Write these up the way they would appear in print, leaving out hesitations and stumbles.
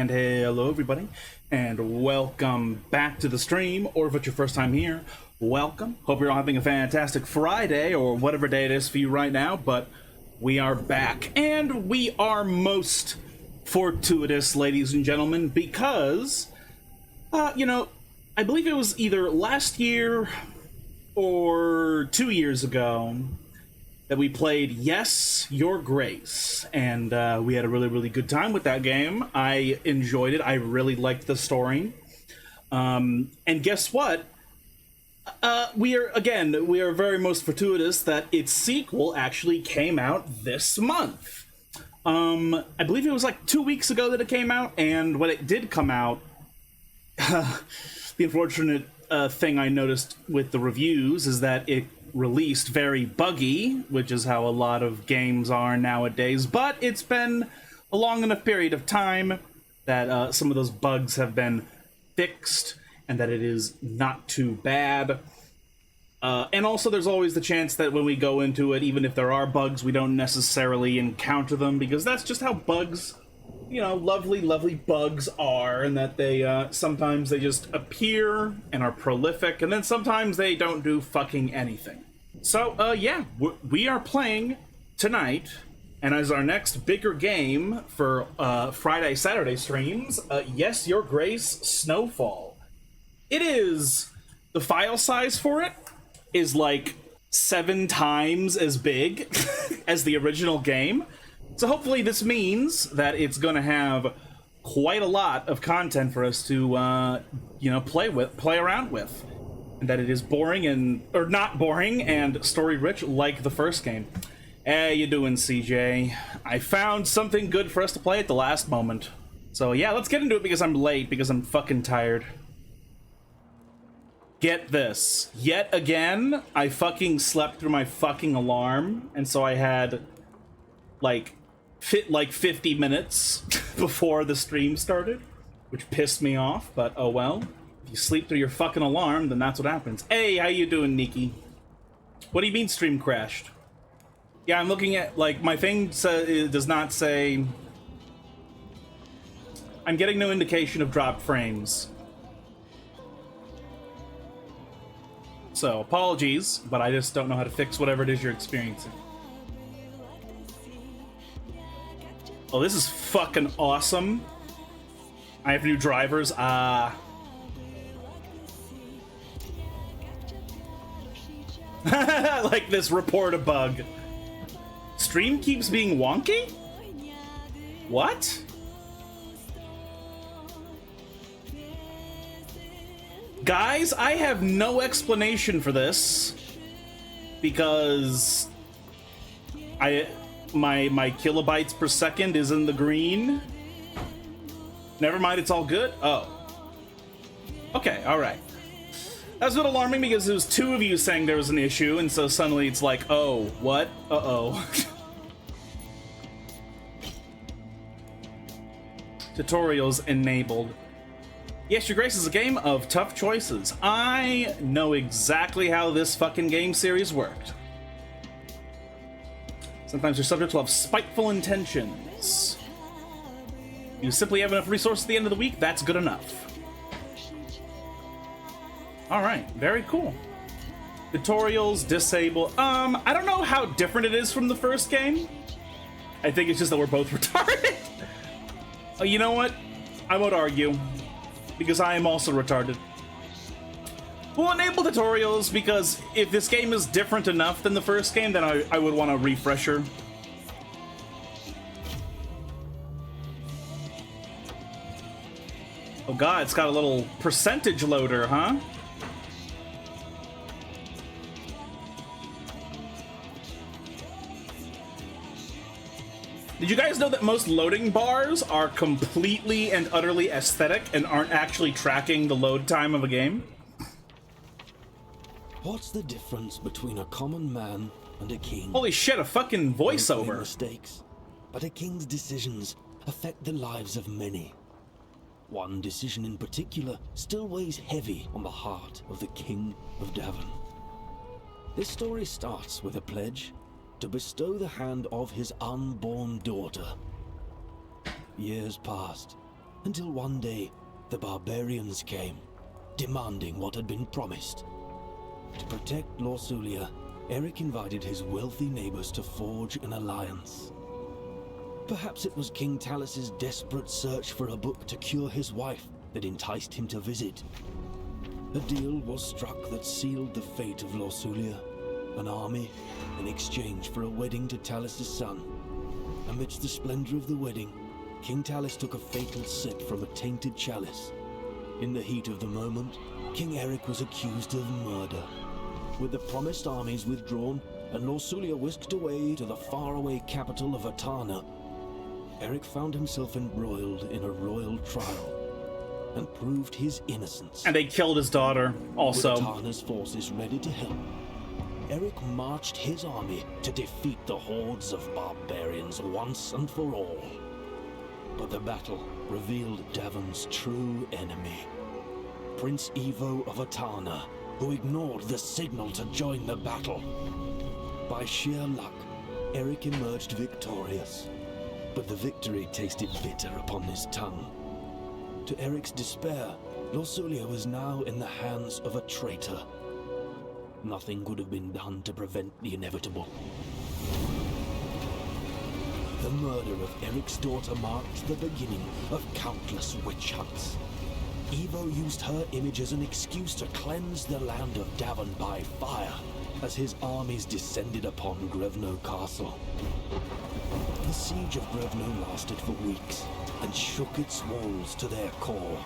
And hello everybody, and welcome back to the stream, or if it's your first time here, welcome. Hope you're all having a fantastic Friday, or whatever day it is for you right now, but we are back, and we are most fortuitous, ladies and gentlemen, because, you know, I believe it was either last year or 2 years ago that we played Yes, Your Grace, and we had a really good time with that game. I enjoyed it. I really liked the story. And guess what? We are very most fortuitous that its sequel actually came out this month. I believe it was like 2 weeks ago that it came out, and when it did come out, the unfortunate thing I noticed with the reviews is that it released very buggy, which is how a lot of games are nowadays, but it's been a long enough period of time that some of those bugs have been fixed and that it is not too bad. And also there's always the chance that when we go into it, even if there are bugs, we don't necessarily encounter them, because that's just how bugs, you know, lovely bugs are, and that they sometimes they just appear and are prolific, and then sometimes they don't do fucking anything. So yeah, we are playing tonight, and as our next bigger game for Friday Saturday streams, Yes, Your Grace Snowfall. It is, the file size for it is like 7 times as big as the original game. So hopefully this means that it's going to have quite a lot of content for us to, you know, play around with. And that it is or not boring, and story-rich like the first game. Hey, you doing, CJ? I found something good for us to play at the last moment. So yeah, let's get into it because I'm late, because I'm fucking tired. Get this. Yet again, I fucking slept through my fucking alarm, and so I had, like 50 minutes before the stream started, which pissed me off, but oh well. If you sleep through your fucking alarm, then that's what happens. Hey, how you doing, Nikki? What do you mean stream crashed? Yeah, I'm looking at, like, my thing does not say... I'm getting no indication of dropped frames. So, apologies, but I just don't know how to fix whatever it is you're experiencing. Oh, this is fucking awesome. I have new drivers. Like this, report a bug. Stream keeps being wonky? What? Guys, I have no explanation for this, because my kilobytes per second is in the green. Never mind, it's all good. Oh. Okay, alright. That was a bit alarming because there was 2 of you saying there was an issue, and so suddenly it's like, oh, what? Uh-oh. Tutorials enabled. Yes, Your Grace is a game of tough choices. I know exactly how this fucking game series worked. Sometimes your subjects will have spiteful intentions. You simply have enough resources at the end of the week, that's good enough. Alright, very cool. Tutorials, disable. I don't know how different it is from the first game. I think it's just that we're both retarded. Oh, you know what? I won't argue, because I am also retarded. We'll enable tutorials, because if this game is different enough than the first game, then I would want a refresher. Oh god, it's got a little percentage loader, huh? Did you guys know that most loading bars are completely and utterly aesthetic and aren't actually tracking the load time of a game? What's the difference between a common man and a king? Holy shit, a fucking voiceover. Don't make mistakes, but a king's decisions affect the lives of many. One decision in particular still weighs heavy on the heart of the King of Davern. This story starts with a pledge to bestow the hand of his unborn daughter. Years passed, Until one day, the barbarians came, demanding what had been promised. To protect Lorsulia, Eric invited his wealthy neighbors to forge an alliance. Perhaps it was King Talus's desperate search for a book to cure his wife that enticed him to visit. A deal was struck that sealed the fate of Lorsulia, an army in exchange for a wedding to Talus's son. Amidst the splendor of the wedding, King Talus took a fatal sip from a tainted chalice. In the heat of the moment, King Eric was accused of murder. With the promised armies withdrawn and Lorsulia whisked away to the faraway capital of Atana, Eric found himself embroiled in a royal trial and proved his innocence. And they killed his daughter, also. With Atana's forces ready to help, Eric marched his army to defeat the hordes of barbarians once and for all. But the battle revealed Davern's true enemy, Prince Ivo of Atana, who ignored the signal to join the battle. By sheer luck, Eric emerged victorious, but the victory tasted bitter upon his tongue. To Eric's despair, Lorsulia was now in the hands of a traitor. Nothing could have been done to prevent the inevitable. The murder of Eric's daughter marked the beginning of countless witch hunts. Ivo used her image as an excuse to cleanse the land of Davern by fire, as his armies descended upon Grevno Castle. The siege of Grevno lasted for weeks and shook its walls to their core.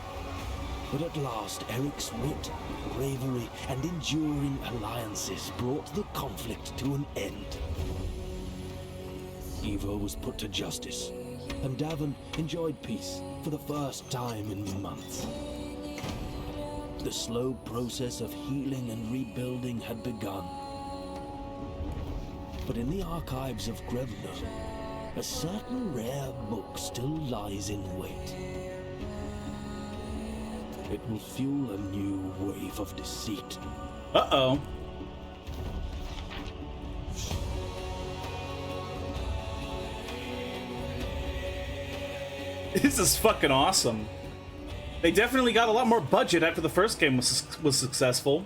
But at last, Eric's wit, bravery, and enduring alliances brought the conflict to an end. Ivo was put to justice, and Davern enjoyed peace for the first time in months. The slow process of healing and rebuilding had begun. But in the archives of Grevno, a certain rare book still lies in wait. It will fuel a new wave of deceit. Uh-oh. This is fucking awesome. They definitely got a lot more budget after the first game was successful.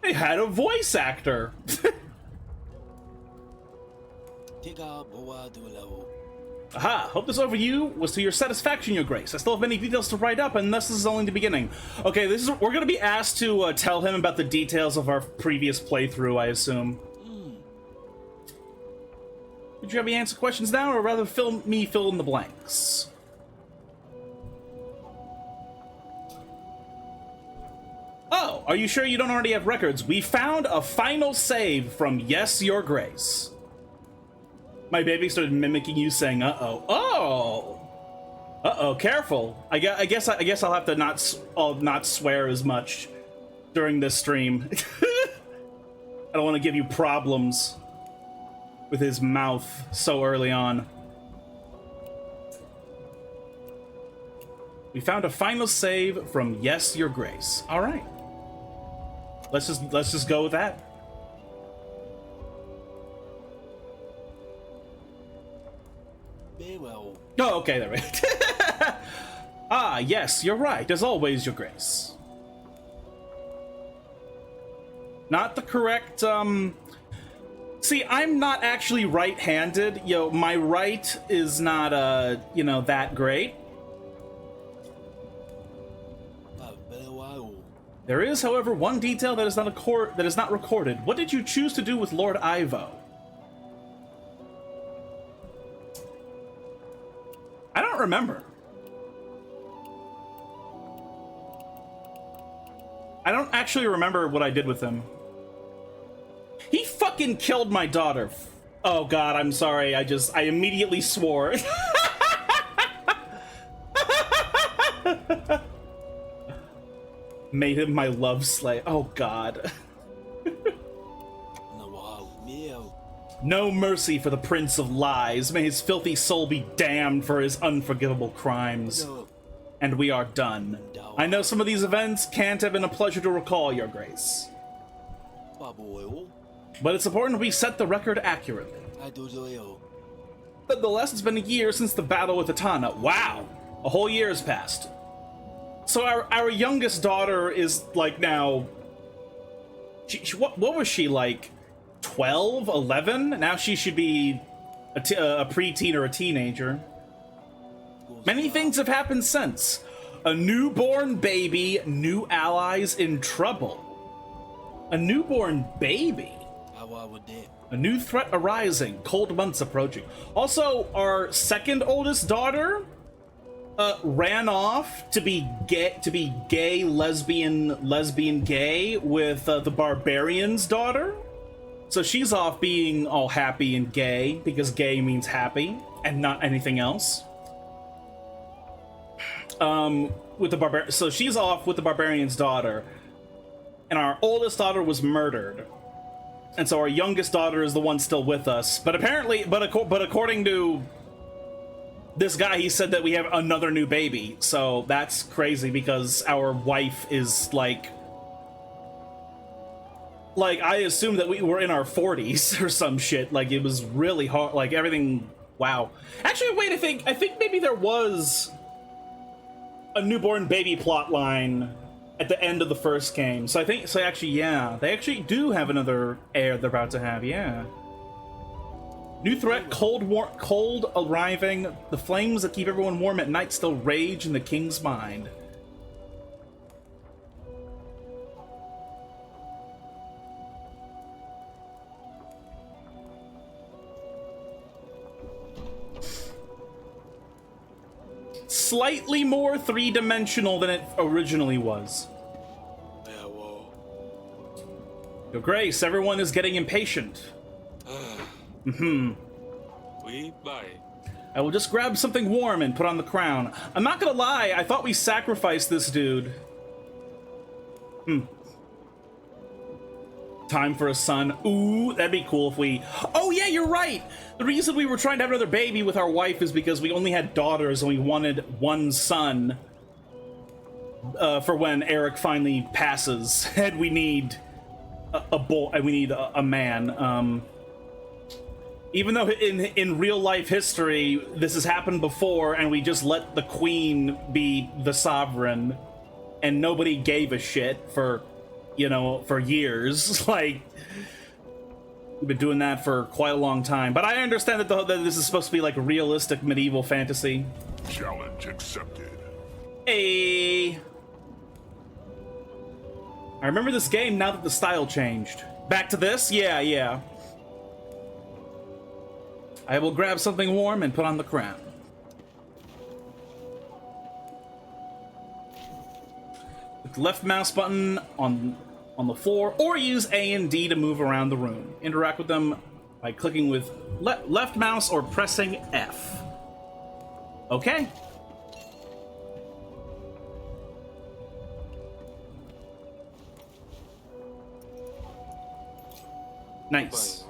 They had a voice actor. Aha! Hope this overview was to your satisfaction, Your Grace. I still have many details to write up, and this is only the beginning. Okay, we're gonna be asked to tell him about the details of our previous playthrough, I assume. Would you have me answer questions now, or rather fill in the blanks? Oh, are you sure you don't already have records? We found a final save from Yes, Your Grace. My baby started mimicking you saying, uh-oh. Oh! Uh-oh, careful. I guess I'll have to not swear as much during this stream. I don't want to give you problems with his mouth so early on. We found a final save from Yes, Your Grace. All right. Let's just go with that. Very well. Oh, okay, there we go. Ah, yes, you're right. As always, Your Grace. Not the correct, See, I'm not actually right-handed. My right is not, that great. There is, however, one detail that is not recorded. What did you choose to do with Lord Ivo? I don't remember. I don't actually remember what I did with him. He fucking killed my daughter. Oh god, I'm sorry. I immediately swore. Made him my love slave. Oh god. No mercy for the Prince of Lies. May his filthy soul be damned for his unforgivable crimes. And we are done. I know some of these events can't have been a pleasure to recall, Your Grace. But it's important we set the record accurately. Nonetheless, it's been a year since the battle with Atana. Wow! A whole year has passed. So our youngest daughter is like now. What was she like? 12, 11? Now she should be a preteen or a teenager. Many things have happened since. A newborn baby, new allies in trouble. A newborn baby. A new threat arising, cold months approaching. Also, our second oldest daughter ran off to be gay, lesbian gay with the barbarian's daughter. So she's off being all happy and gay because gay means happy and not anything else. So she's off with the barbarian's daughter, and our oldest daughter was murdered. And so our youngest daughter is the one still with us. But apparently, but according to this guy, he said that we have another new baby. So that's crazy because our wife is like I assumed that we were in our 40s or some shit. Like it was really hard. Like everything. Wow. Actually, wait. I think maybe there was a newborn baby plot line at the end of the first game. So I think, so actually, yeah, they actually do have another heir they're about to have, yeah. New threat, cold arriving. The flames that keep everyone warm at night still rage in the king's mind. Slightly more three-dimensional than it originally was. Your Grace, everyone is getting impatient. I will just grab something warm and put on the crown. I'm not gonna lie, I thought we sacrificed this dude. Time for a son. Ooh, that'd be cool if we... Oh yeah, you're right! The reason we were trying to have another baby with our wife is because we only had daughters and we wanted one son for when Eric finally passes. And we need a boy, we need a man. Even though in real life history, this has happened before and we just let the queen be the sovereign and nobody gave a shit for, you know, for years. Like, we've been doing that for quite a long time. But I understand that this is supposed to be like realistic medieval fantasy. Challenge accepted. Hey. I remember this game now that the style changed. Back to this? Yeah. I will grab something warm and put on the crown. With the left mouse button on the floor, or use A and D to move around the room. Interact with them by clicking with left mouse or pressing F. Okay. Nice.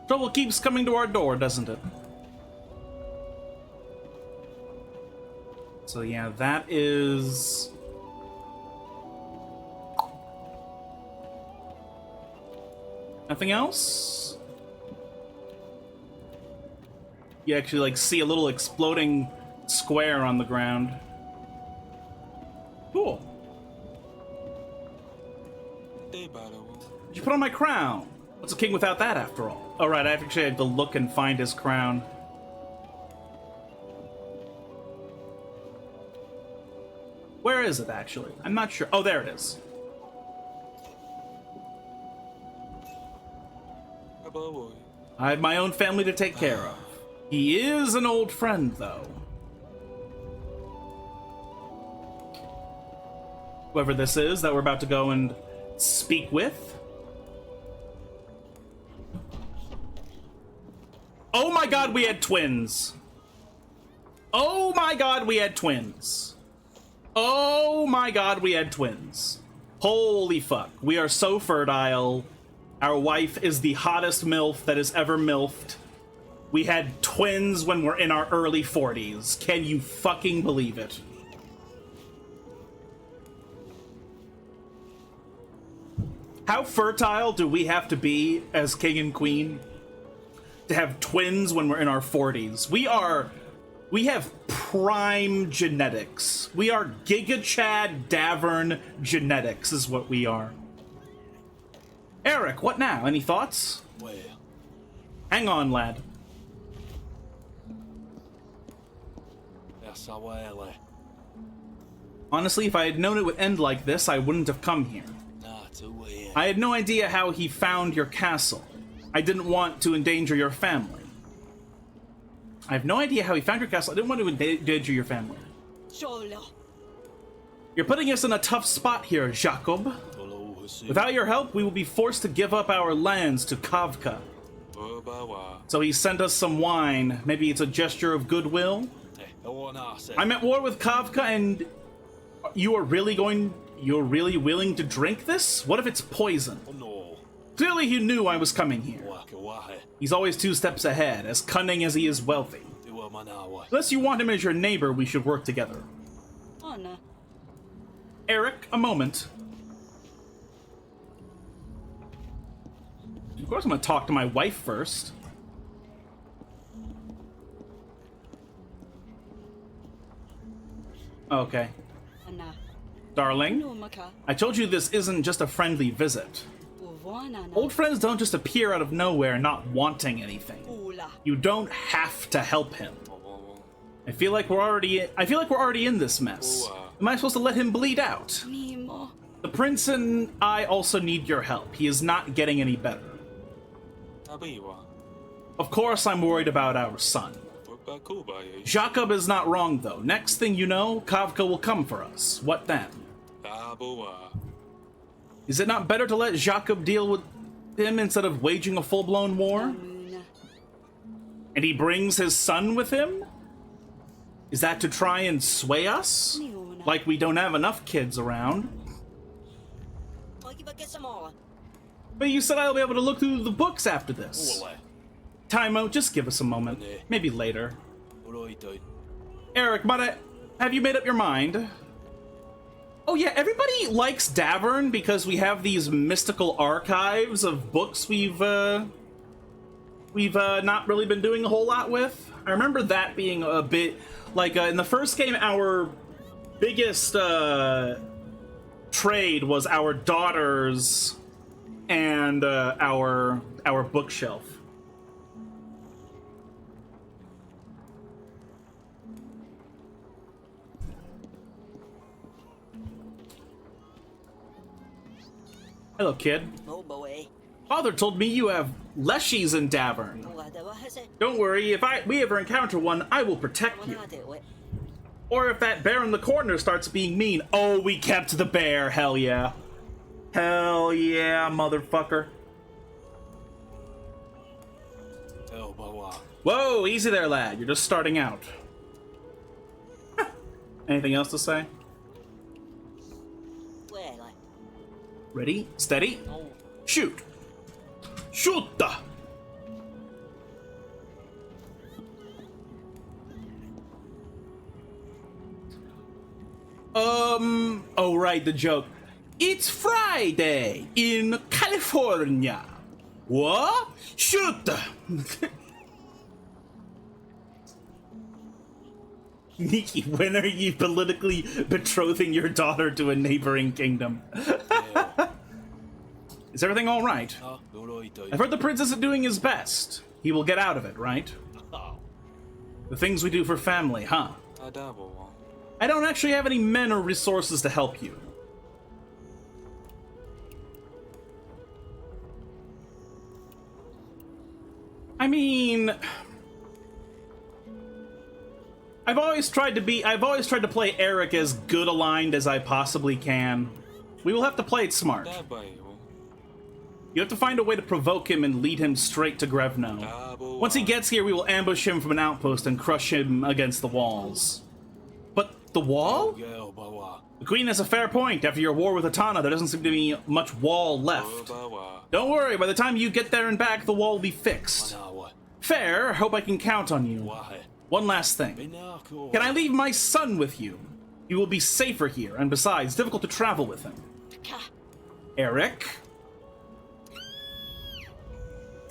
Trouble keeps coming to our door, doesn't it? So yeah, that is... Nothing else? You actually like see a little exploding square on the ground. Cool. Did you put on my crown? What's a king without that, after all? Oh, right, I actually have to look and find his crown. Where is it, actually? I'm not sure. Oh, there it is. I have my own family to take care of. He is an old friend, though. Whoever this is that we're about to go and speak with. Oh my god, we had twins. Oh my god, we had twins. Oh my god, we had twins. Holy fuck. We are so fertile. Our wife is the hottest MILF that has ever MILFed. We had twins when we're in our early 40s. Can you fucking believe it? How fertile do we have to be as king and queen to have twins when we're in our 40s? We are We have prime genetics. We are Giga Chad Davern genetics is what we are. Eric, what now? Any thoughts? Where? Hang on, lad. Yes, I will. Honestly, if I had known it would end like this, I wouldn't have come here. Nah, to where? I had no idea how he found your castle. I didn't want to endanger your family. I have no idea how he found your castle. I didn't want to endanger your family. You're putting us in a tough spot here, Jacob. Without your help, we will be forced to give up our lands to Kavka. So he sent us some wine. Maybe it's a gesture of goodwill? I'm at war with Kavka, and you're really willing to drink this? What if it's poison? Clearly he knew I was coming here. He's always 2 steps ahead, as cunning as he is wealthy. Unless you want him as your neighbor, we should work together. Eric, a moment. Of course I'm gonna talk to my wife first. Okay. Darling, I told you this isn't just a friendly visit. Old friends don't just appear out of nowhere not wanting anything. You don't have to help him. I feel like we're already in this mess. Am I supposed to let him bleed out? The prince and I also need your help. He is not getting any better. Of course I'm worried about our son. Jacob is not wrong though. Next thing you know, Kavka will come for us. What then? Is it not better to let Jacob deal with him instead of waging a full-blown war? And he brings his son with him? Is that to try and sway us? Like we don't have enough kids around. But you said I'll be able to look through the books after this. Taimo, just give us a moment. Maybe later. Eric, have you made up your mind? Oh yeah, everybody likes Davern because we have these mystical archives of books we've not really been doing a whole lot with. I remember that being a bit like in the first game, our biggest trade was our daughters and our bookshelf. Hello, kid. Oh boy. Father told me you have leshies in Davern. Don't worry, if we ever encounter one, I will protect you. Or if that bear in the corner starts being mean. Oh, we kept the bear. Hell yeah. Hell yeah, motherfucker. Whoa, easy there, lad. You're just starting out. Anything else to say? Ready, steady, shoot. Shoot! Oh right, the joke. It's Friday in California. What? Shoot! Nikki, when are you politically betrothing your daughter to a neighboring kingdom? Is everything all right? I've heard the prince isn't doing his best. He will get out of it, right? The things we do for family, huh? I don't actually have any men or resources to help you. I mean, I've always tried to play Eric as good aligned as I possibly can. We will have to play it smart. You have to find a way to provoke him and lead him straight to Grevno. Once he gets here, we will ambush him from an outpost and crush him against the walls. But the wall? The Queen has a fair point. After your war with Atana, there doesn't seem to be much wall left. Don't worry, by the time you get there and back, the wall will be fixed. Fair, hope I can count on you. One last thing. Can I leave my son with you? He will be safer here, and besides, difficult to travel with him. Eric?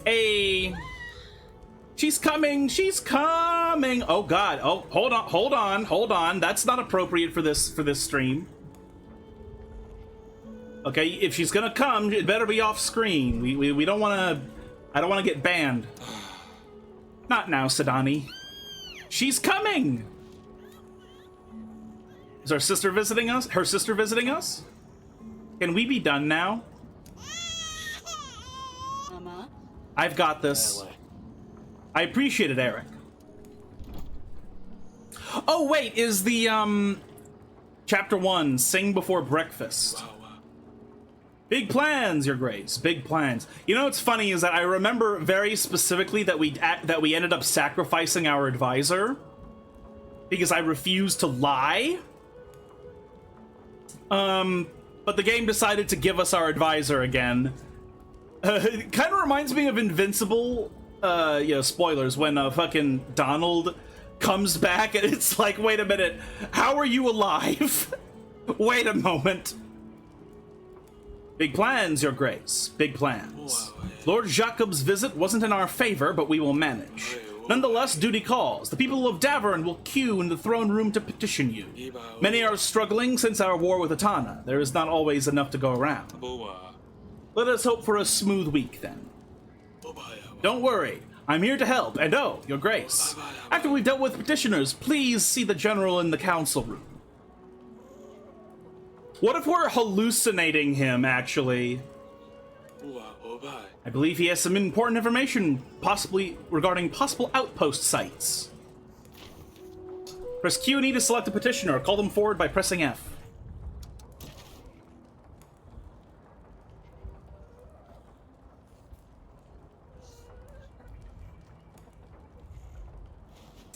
Hey! She's coming! She's coming! coming. Oh God. Oh, hold on. That's not appropriate for this stream. Okay, if she's gonna come, it better be off screen. We don't want to. I don't want to get banned. Not now, Sidani. She's coming. Is our sister visiting us? Her sister visiting us? Can we be done now? Mama. I've got this. I appreciate it, Eric. Oh wait, is the chapter 1 Sing Before Breakfast? Big plans, Your Grace. Big plans. You know what's funny is that I remember very specifically that we ended up sacrificing our advisor because I refused to lie. But the game decided to give us our advisor again. It kind of reminds me of Invincible. Spoilers, when fucking Donald comes back and it's like, wait a minute, how are you alive? Wait a moment. Big plans, Your Grace. Big plans. Lord Jacob's visit wasn't in our favor, but we will manage. Nonetheless, duty calls. The people of Davern will queue in the throne room to petition you. Many are struggling since our war with Atana. There is not always enough to go around. Let us hope for a smooth week, then. Don't worry. I'm here to help, and oh, Your Grace. After we've dealt with petitioners, please see the general in the council room. What if we're hallucinating him, actually? I believe he has some important information, possibly regarding possible outpost sites. Press Q and E to select a petitioner. Call them forward by pressing F.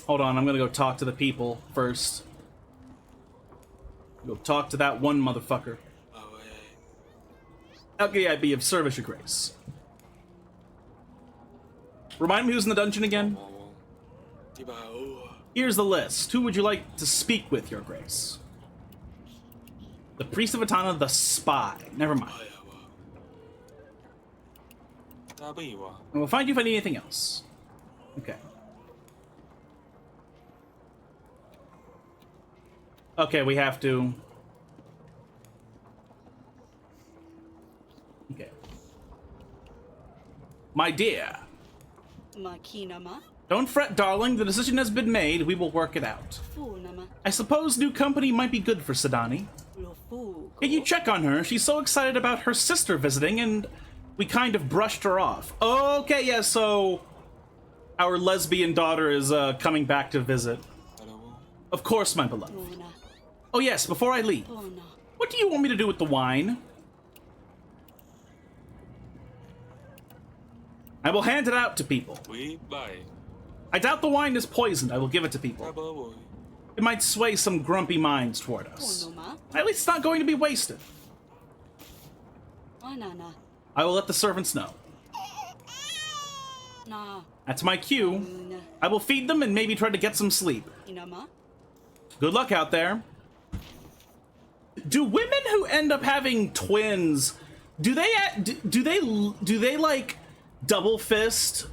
Hold on, I'm gonna go talk to the people first. Go talk to that one motherfucker. How can I be of service, Your Grace? Remind me who's in the dungeon again? Here's the list. Who would you like to speak with, Your Grace? The Priest of Atana, the Spy. Never mind. And we'll find you if I need anything else. Okay. Okay, we have to... Okay. My dear. Don't fret, darling. The decision has been made. We will work it out. I suppose new company might be good for Sidani. Can you check on her? She's so excited about her sister visiting, and we kind of brushed her off. Okay, yeah, so... Our lesbian daughter is coming back to visit. Of course, my beloved. Oh yes, before I leave, what do you want me to do with the wine? I will hand it out to people. I doubt the wine is poisoned. I will give it to people. It might sway some grumpy minds toward us. At least it's not going to be wasted. I will let the servants know. That's my cue. I will feed them and maybe try to get some sleep. Good luck out there. Do women who end up having twins, do they like double fist,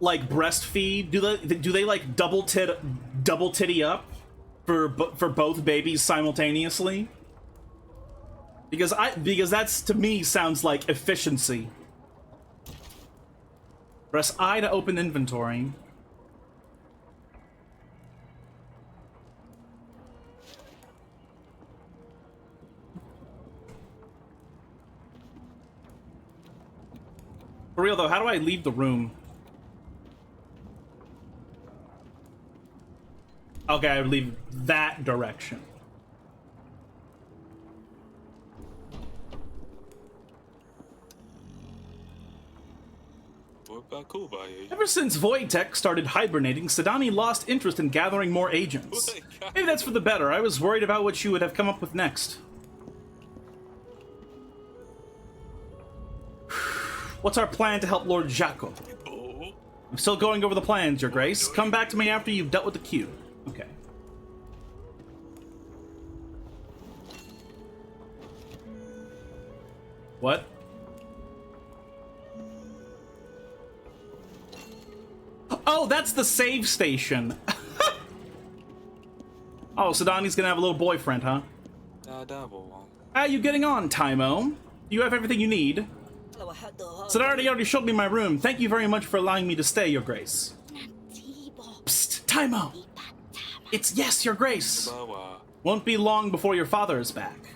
like breastfeed? Do they like double titty up for both babies simultaneously? Because that's, to me, sounds like efficiency. Press I to open inventory. For real though, how do I leave the room? Okay, I would leave that direction. Ever since Voidtech started hibernating, Sidani lost interest in gathering more agents. Maybe that's for the better. I was worried about what you would have come up with next. What's our plan to help Lord Jacob? I'm still going over the plans, Your Grace. Come back to me after you've dealt with the queue. Okay. What? Oh, that's the save station. Oh, Sidani's gonna have a little boyfriend, huh? How you getting on, Taimo? You have everything you need. Sidani already showed me my room. Thank you very much for allowing me to stay, Your Grace. Psst, Taimo! It's yes, Your Grace. Won't be long before your father is back.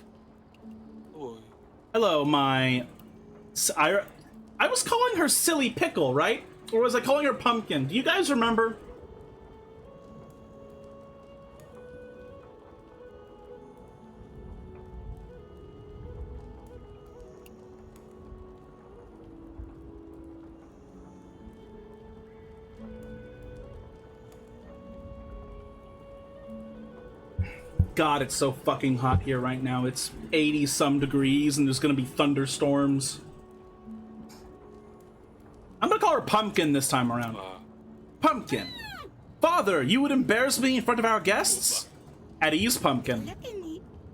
Hello, my... I was calling her Silly Pickle, right? Or was I calling her Pumpkin? Do you guys remember? God, it's so fucking hot here right now. It's 80-some degrees and there's gonna be thunderstorms. I'm gonna call her Pumpkin this time around. Pumpkin. Father, you would embarrass me in front of our guests? At ease, Pumpkin.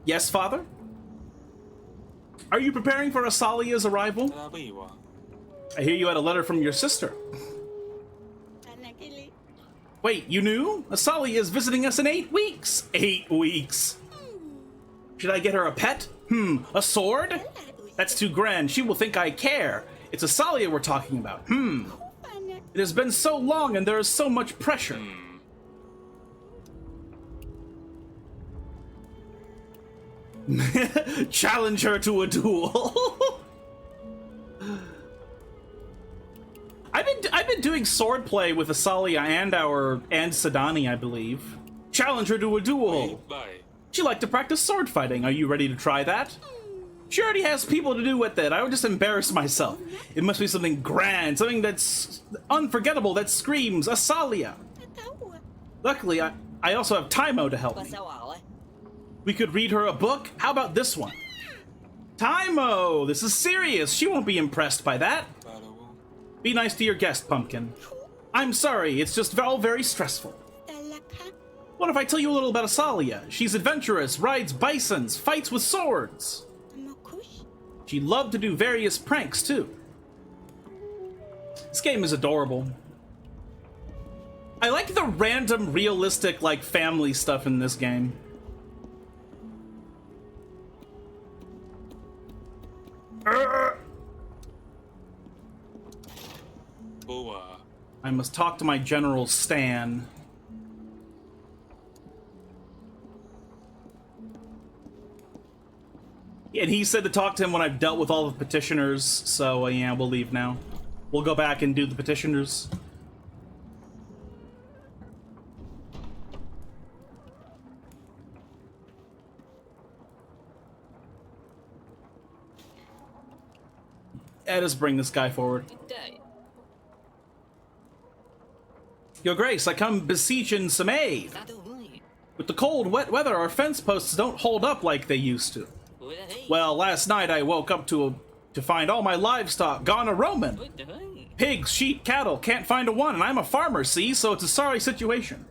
Yes, Father? Are you preparing for Asalia's arrival? I hear you had a letter from your sister. Wait, you knew? Asalia is visiting us in 8 weeks. 8 weeks. Should I get her a pet? A sword? That's too grand. She will think I care. It's Asalia we're talking about. It has been so long and there is so much pressure. Challenge her to a duel. I've been doing swordplay with Asalia and Sidani, I believe. Challenge her to a duel. She liked to practice sword fighting. Are you ready to try that? She already has people to do with it. I would just embarrass myself. It must be something grand, something that's unforgettable, that screams Asalia. Luckily, I also have Taimo to help me. We could read her a book. How about this one? Taimo, this is serious. She won't be impressed by that. Be nice to your guest, Pumpkin. I'm sorry, it's just all very stressful. What if I tell you a little about Asalia? She's adventurous, rides bisons, fights with swords. She loved to do various pranks, too. This game is adorable. I like the random, realistic, like, family stuff in this game. I must talk to my General Stan. And he said to talk to him when I've dealt with all the petitioners, so yeah, we'll leave now. We'll go back and do the petitioners. Let us bring this guy forward. Your Grace, I come beseeching some aid. With the cold, wet weather, our fence posts don't hold up like they used to. Well, last night I woke up to find all my livestock gone a-roaming. Pigs, sheep, cattle, can't find a one, and I'm a farmer, see, so it's a sorry situation.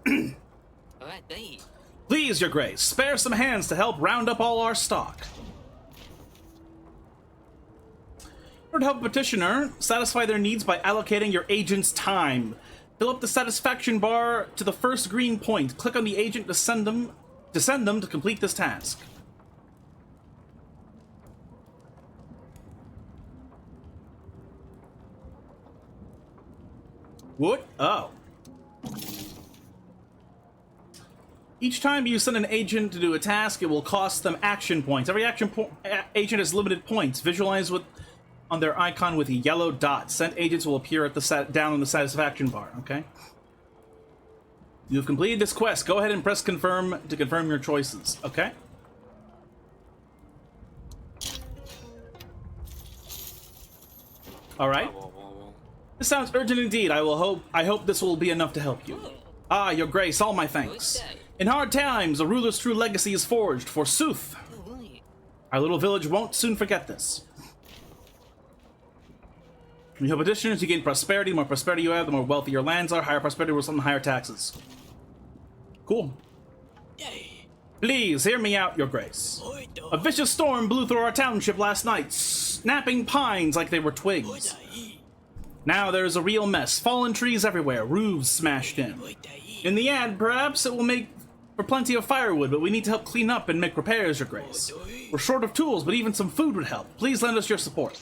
Please, Your Grace, spare some hands to help round up all our stock. In order to help a petitioner, satisfy their needs by allocating your agent's time. Fill up the satisfaction bar to the first green point. Click on the agent to send them to complete this task. What? Oh. Each time you send an agent to do a task, it will cost them action points. Every agent has limited points. Visualize on their icon with a yellow dot. Sent agents will appear at the down on the satisfaction bar. Okay. You have completed this quest. Go ahead and press confirm to confirm your choices. Okay. All right. This sounds urgent indeed. I hope this will be enough to help you. Ah, Your Grace, all my thanks. In hard times, a ruler's true legacy is forged, forsooth. Our little village won't soon forget this. When you help petitioners, you gain prosperity. The more prosperity you have, the more wealthy your lands are. Higher prosperity will result in higher taxes. Cool. Please, hear me out, Your Grace. A vicious storm blew through our township last night, snapping pines like they were twigs. Now there's a real mess. Fallen trees everywhere, roofs smashed in. In the end, perhaps it will make for plenty of firewood, but we need to help clean up and make repairs, Your Grace. We're short of tools, but even some food would help. Please lend us your support.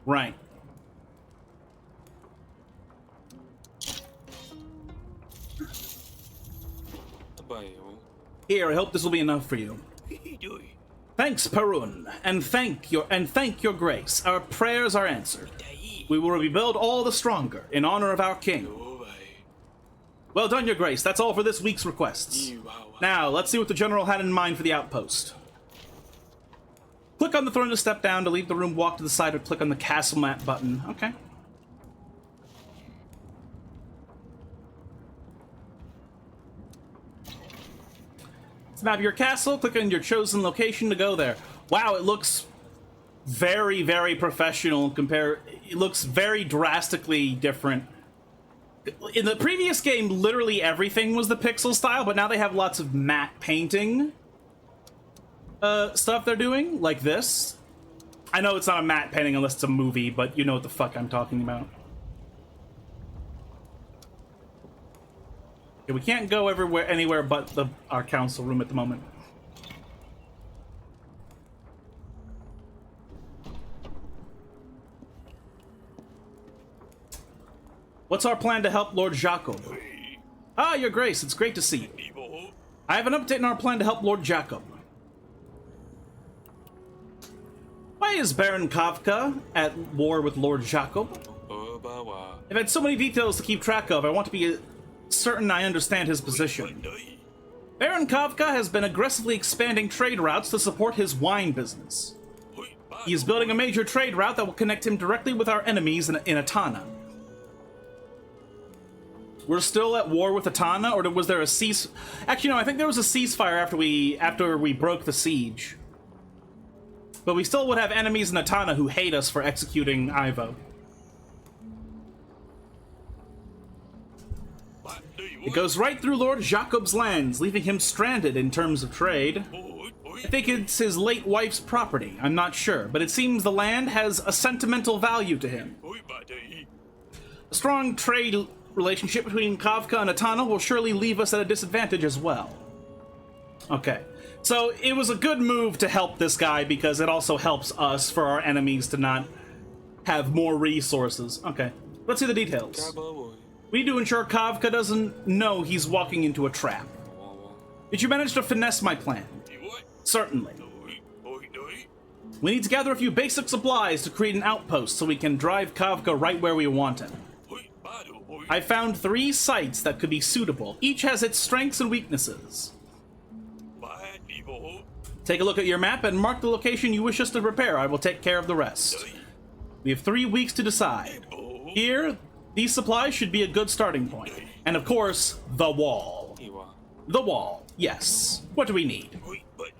Right. Here, I hope this will be enough for you. Thanks, Perun, and thank your grace. Our prayers are answered. We will rebuild all the stronger in honor of our king. Well done, Your Grace. That's all for this week's requests. Now, let's see what the general had in mind for the outpost. Click on the throne to step down. To leave the room, walk to the side, or click on the castle map button. Okay. Let's map your castle. Click on your chosen location to go there. Wow, it looks very, very professional. It looks very drastically different. In the previous game, literally everything was the pixel style, but now they have lots of matte painting stuff they're doing, like this. I know it's not a matte painting unless it's a movie, but you know what the fuck I'm talking about. Okay, we can't go anywhere but our council room at the moment. What's our plan to help Lord Jacob? Ah, Your Grace, it's great to see you. I have an update on our plan to help Lord Jacob. Why is Baron Kavka at war with Lord Jacob? I've had so many details to keep track of, I want to be certain I understand his position. Baron Kavka has been aggressively expanding trade routes to support his wine business. He is building a major trade route that will connect him directly with our enemies in Atana. We're still at war with Atana, or was there a cease? Actually, no. I think there was a ceasefire after we broke the siege. But we still would have enemies in Atana who hate us for executing Ivo. It goes right through Lord Jacob's lands, leaving him stranded in terms of trade. I think it's his late wife's property. I'm not sure, but it seems the land has a sentimental value to him. A strong trade relationship between Kavka and Atana will surely leave us at a disadvantage as well. Okay, so it was a good move to help this guy because it also helps us for our enemies to not have more resources. Okay, let's see the details. We need to ensure Kavka doesn't know he's walking into a trap. Did you manage to finesse my plan? Certainly. We need to gather a few basic supplies to create an outpost so we can drive Kavka right where we want him. I found 3 sites that could be suitable. Each has its strengths and weaknesses. Take a look at your map and mark the location you wish us to prepare. I will take care of the rest. We have 3 weeks to decide. Here, these supplies should be a good starting point. And of course, the wall. The wall, yes. What do we need?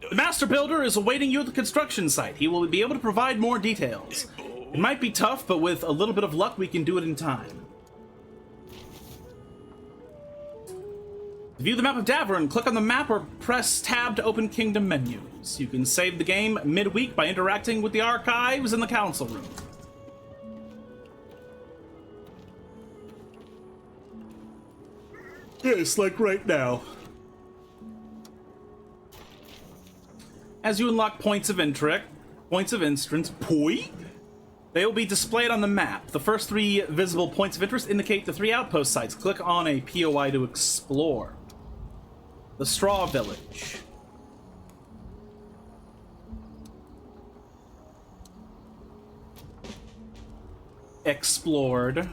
The Master Builder is awaiting you at the construction site. He will be able to provide more details. It might be tough, but with a little bit of luck, we can do it in time. To view the map of Davern, click on the map or press tab to open kingdom menus. You can save the game midweek by interacting with the archives in the council room. Yes, like right now. As you unlock points of interest, they will be displayed on the map. The first 3 visible points of interest indicate the 3 outpost sites. Click on a POI to explore. The Straw Village. Explored.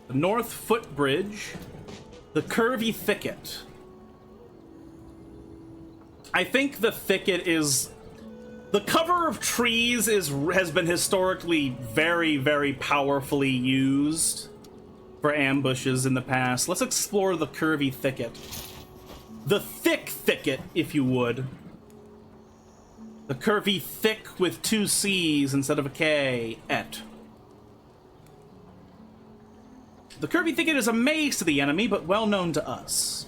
The North Footbridge. The Curvy Thicket. I think the thicket is... The cover of trees has been historically very, very powerfully used for ambushes in the past. Let's explore the Curvy Thicket. The Thick Thicket, if you would. The Curvy Thick with 2 C's instead of a K. Et. The Curvy Thicket is a maze to the enemy, but well known to us.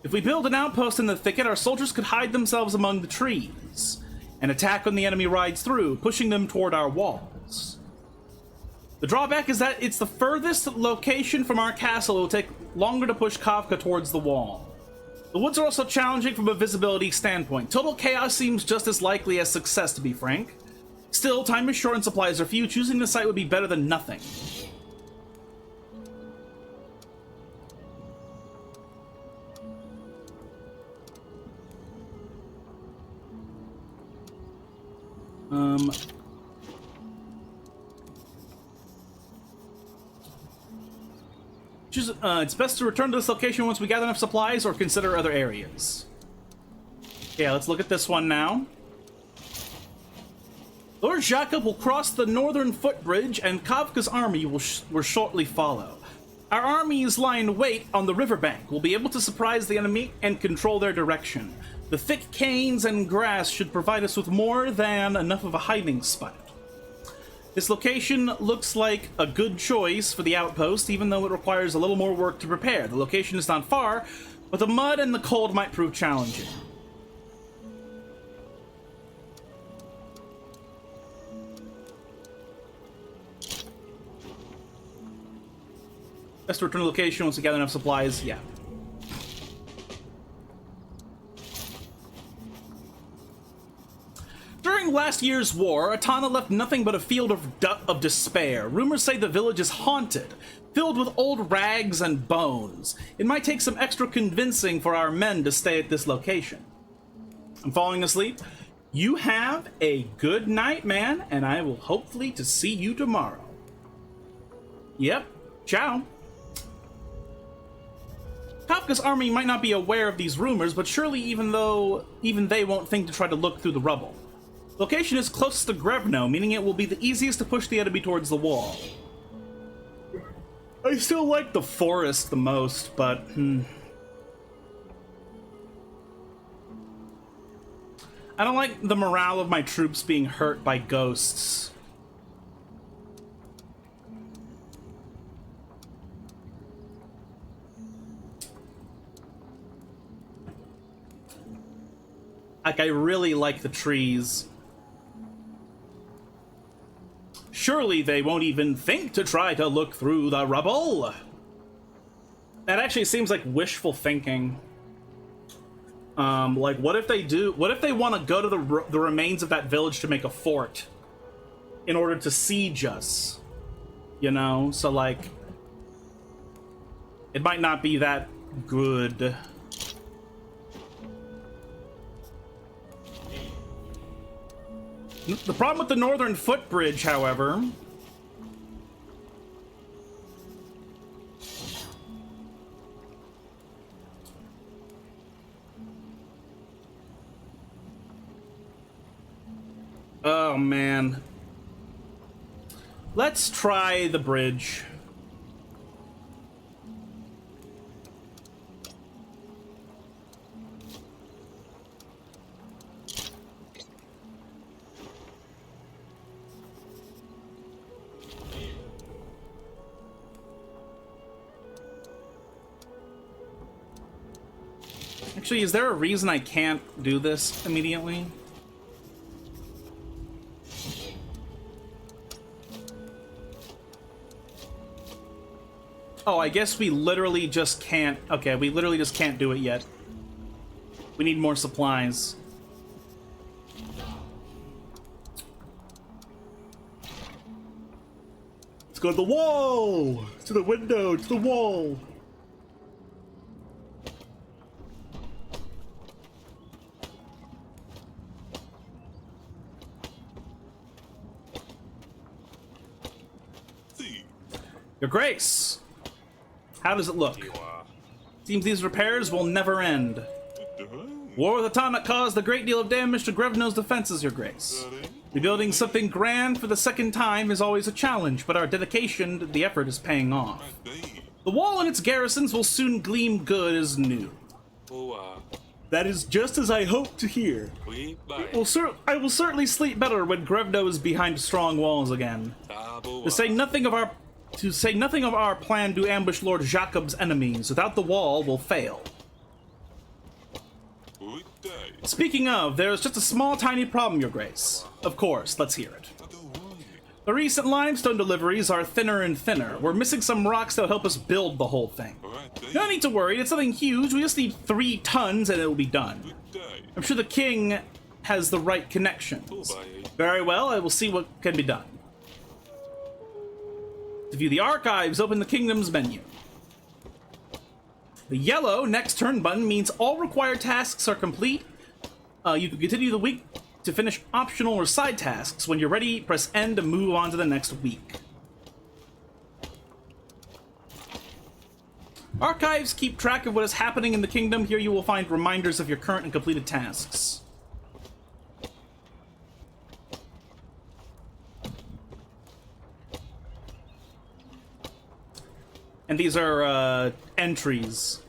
If we build an outpost in the thicket, our soldiers could hide themselves among the trees. and attack when the enemy rides through, pushing them toward our walls. The drawback is that it's the furthest location from our castle. It will take longer to push Kafka towards the wall. The woods are also challenging from a visibility standpoint. Total chaos seems just as likely as success, to be frank. Still, time is short and supplies are few. Choosing the site would be better than nothing. It's best to return to this location once we gather enough supplies or consider other areas. Yeah, let's look at this one now. Lord Jacob will cross the northern footbridge and Kafka's army will shortly follow. Our armies lie in wait on the riverbank. We'll be able to surprise the enemy and control their direction. The thick canes and grass should provide us with more than enough of a hiding spot. This location looks like a good choice for the outpost, even though it requires a little more work to prepare. The location is not far, but the mud and the cold might prove challenging. Best to return to the location once we gather enough supplies, yeah. During last year's war, Atana left nothing but a field of despair. Rumors say the village is haunted, filled with old rags and bones. It might take some extra convincing for our men to stay at this location. I'm falling asleep. You have a good night, man, and I will hopefully to see you tomorrow. Yep, ciao. Kafka's army might not be aware of these rumors, but surely even they won't think to try to look through the rubble. Location is closest to Grevno, meaning it will be the easiest to push the enemy towards the wall. I still like the forest the most, but I don't like the morale of my troops being hurt by ghosts. Like, I really like the trees. Surely they won't even think to try to look through the rubble. That actually seems like wishful thinking. Like, what if they do? What if they want to go to the remains of that village to make a fort in order to siege us? You know, so like, it might not be that good. The problem with the northern footbridge, however, oh man, let's try the bridge. Actually, is there a reason I can't do this immediately? Oh, I guess we literally just can't. Okay, we literally just can't do it yet. We need more supplies. Let's go to the wall! To the window, to the wall! Your Grace! How does it look? Seems these repairs will never end. War with Atana caused a great deal of damage to Grevno's defenses, Your Grace. Rebuilding something grand for the second time is always a challenge, but our dedication to the effort is paying off. The wall and its garrisons will soon gleam good as new. That is just as I hoped to hear. I will certainly sleep better when Grevno is behind strong walls again. To say nothing of our plan to ambush Lord Jacob's enemies, without the wall will fail. Speaking of, there's just a small tiny problem, Your Grace. Of course, let's hear it. The recent limestone deliveries are thinner and thinner. We're missing some rocks that'll help us build the whole thing. No need to worry, it's nothing huge. We just need 3 tons and it'll be done. I'm sure the king has the right connections. Very well, I will see what can be done. To view the archives, open the Kingdom's menu. The yellow next turn button means all required tasks are complete. You can continue the week to finish optional or side tasks. When you're ready, press N to move on to the next week. Archives keep track of what is happening in the kingdom. Here you will find reminders of your current and completed tasks. And these are entries.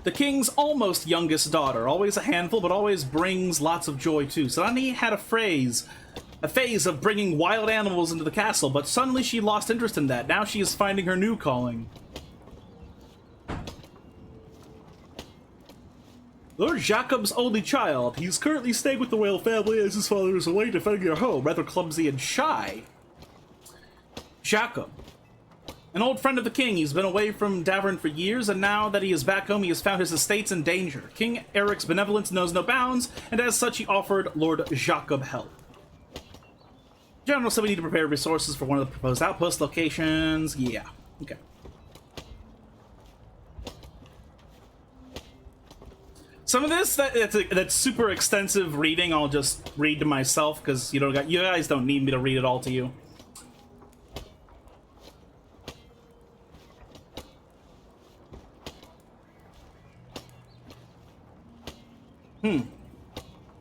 The king's almost youngest daughter, always a handful, but always brings lots of joy too. Suddenly had a phase of bringing wild animals into the castle, but suddenly she lost interest in that. Now she is finding her new calling. Lord Jacob's only child. He's currently staying with the royal family as his father is away defending their home, rather clumsy and shy. Jacob. An old friend of the king, he's been away from Davern for years, and now that he is back home, he has found his estates in danger. King Eric's benevolence knows no bounds, and as such, he offered Lord Jacob help. General said we need to prepare resources for one of the proposed outpost locations. Yeah, okay. Some of this, that's super extensive reading, I'll just read to myself, because you guys don't need me to read it all to you.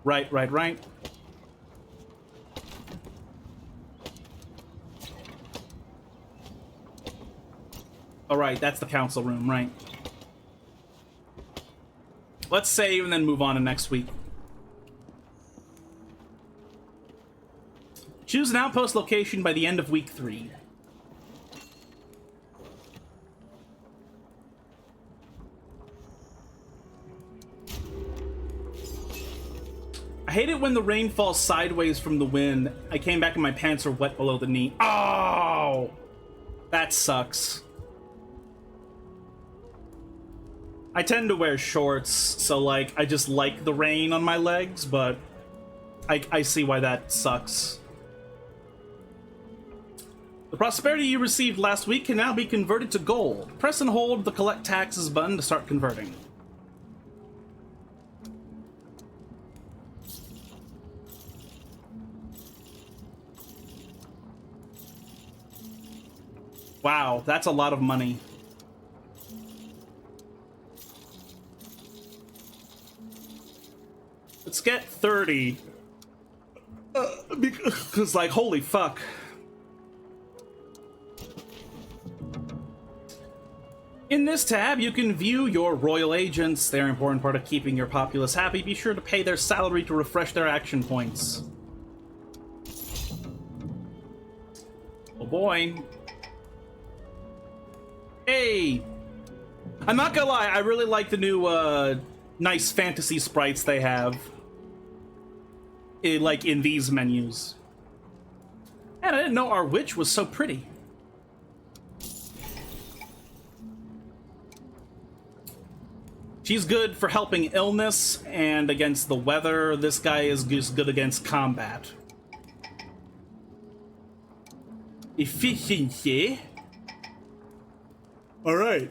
Right. Alright, that's the council room, right. Let's save and then move on to next week. Choose an outpost location by the end of week 3. I hate it when the rain falls sideways from the wind. I came back and my pants are wet below the knee. Oh! That sucks. I tend to wear shorts, so like, I just like the rain on my legs, but I see why that sucks. The prosperity you received last week can now be converted to gold. Press and hold the collect taxes button to start converting. Wow, that's a lot of money. Let's get 30. Because, like, holy fuck. In this tab, you can view your royal agents. They're an important part of keeping your populace happy. Be sure to pay their salary to refresh their action points. Oh boy. Hey! I'm not gonna lie, I really like the new, nice fantasy sprites they have. Like, in these menus. And I didn't know our witch was so pretty. She's good for helping illness and against the weather. This guy is just good against combat. Efficiency. Alright.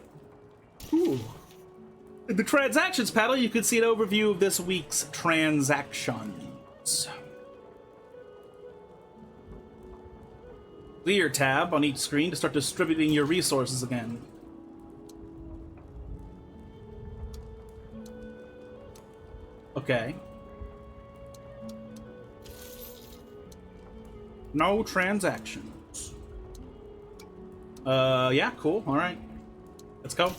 In the transactions panel, you can see an overview of this week's transactions. Clear tab on each screen to start distributing your resources again. Okay. No transactions. Yeah, cool. Alright. Let's go.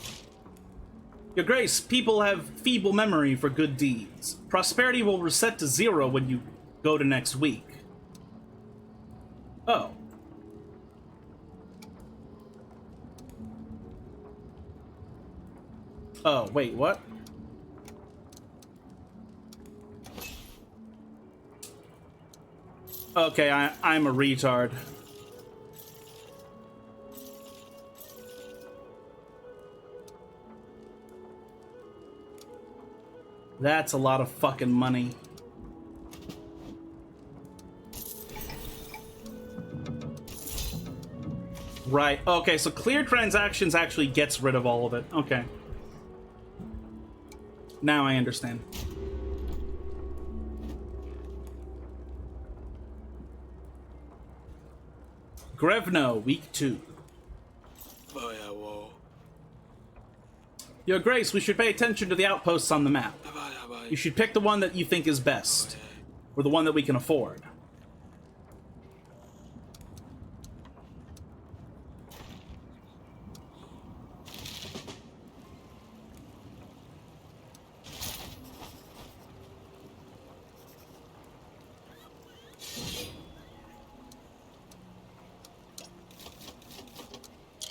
Your Grace, people have feeble memory for good deeds. Prosperity will reset to 0 when you go to next week. Oh. Oh, wait, what? Okay, I'm a retard. That's a lot of fucking money. Right, okay, so clear transactions actually gets rid of all of it. Okay. Now I understand. Grevno, week 2. Your Grace, we should pay attention to the outposts on the map. You should pick the one that you think is best, or the one that we can afford.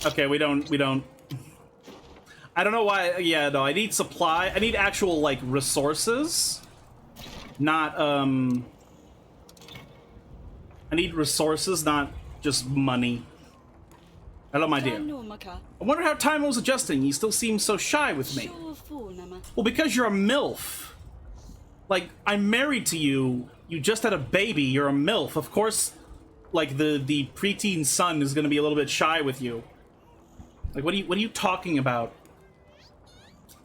Okay, we don't... I don't know why... Yeah, no, I need supply. I need actual, like, resources. Not, I need resources, not just money. Hello, my dear. I wonder how Timo's adjusting. He still seems so shy with me. Well, because you're a MILF. Like, I'm married to you. You just had a baby. You're a MILF. Of course, like, the preteen son is gonna be a little bit shy with you. Like, what are you talking about?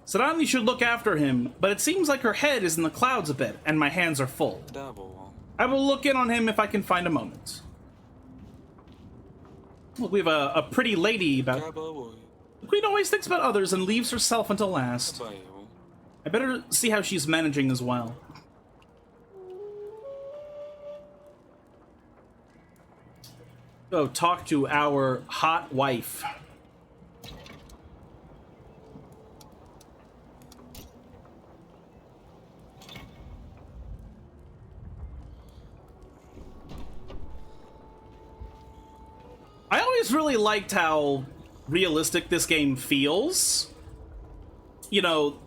Sadani should look after him, but it seems like her head is in the clouds a bit, and my hands are full. I will look in on him if I can find a moment. Look, we have a pretty lady about... The queen always thinks about others and leaves herself until last. I better see how she's managing as well. Go talk to our hot wife. I always really liked how realistic this game feels. You know,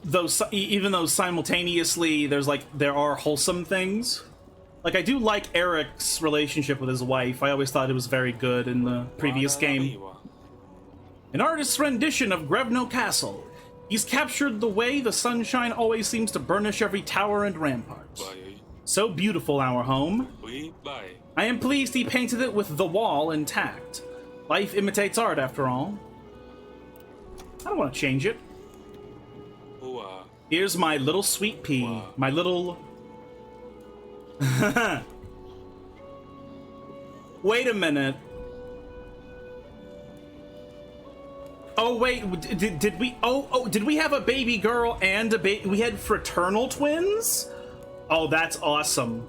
even though simultaneously there are wholesome things. Like, I do like Eric's relationship with his wife. I always thought it was very good in the previous game. An artist's rendition of Grevno Castle. He's captured the way the sunshine always seems to burnish every tower and rampart. So beautiful, our home. I am pleased he painted it with the wall intact. Life imitates art, after all. I don't want to change it. Here's my little sweet pea. My little... Wait a minute. Oh, wait. Did we... Oh, did we have a baby girl and a baby... We had fraternal twins? Oh, that's awesome.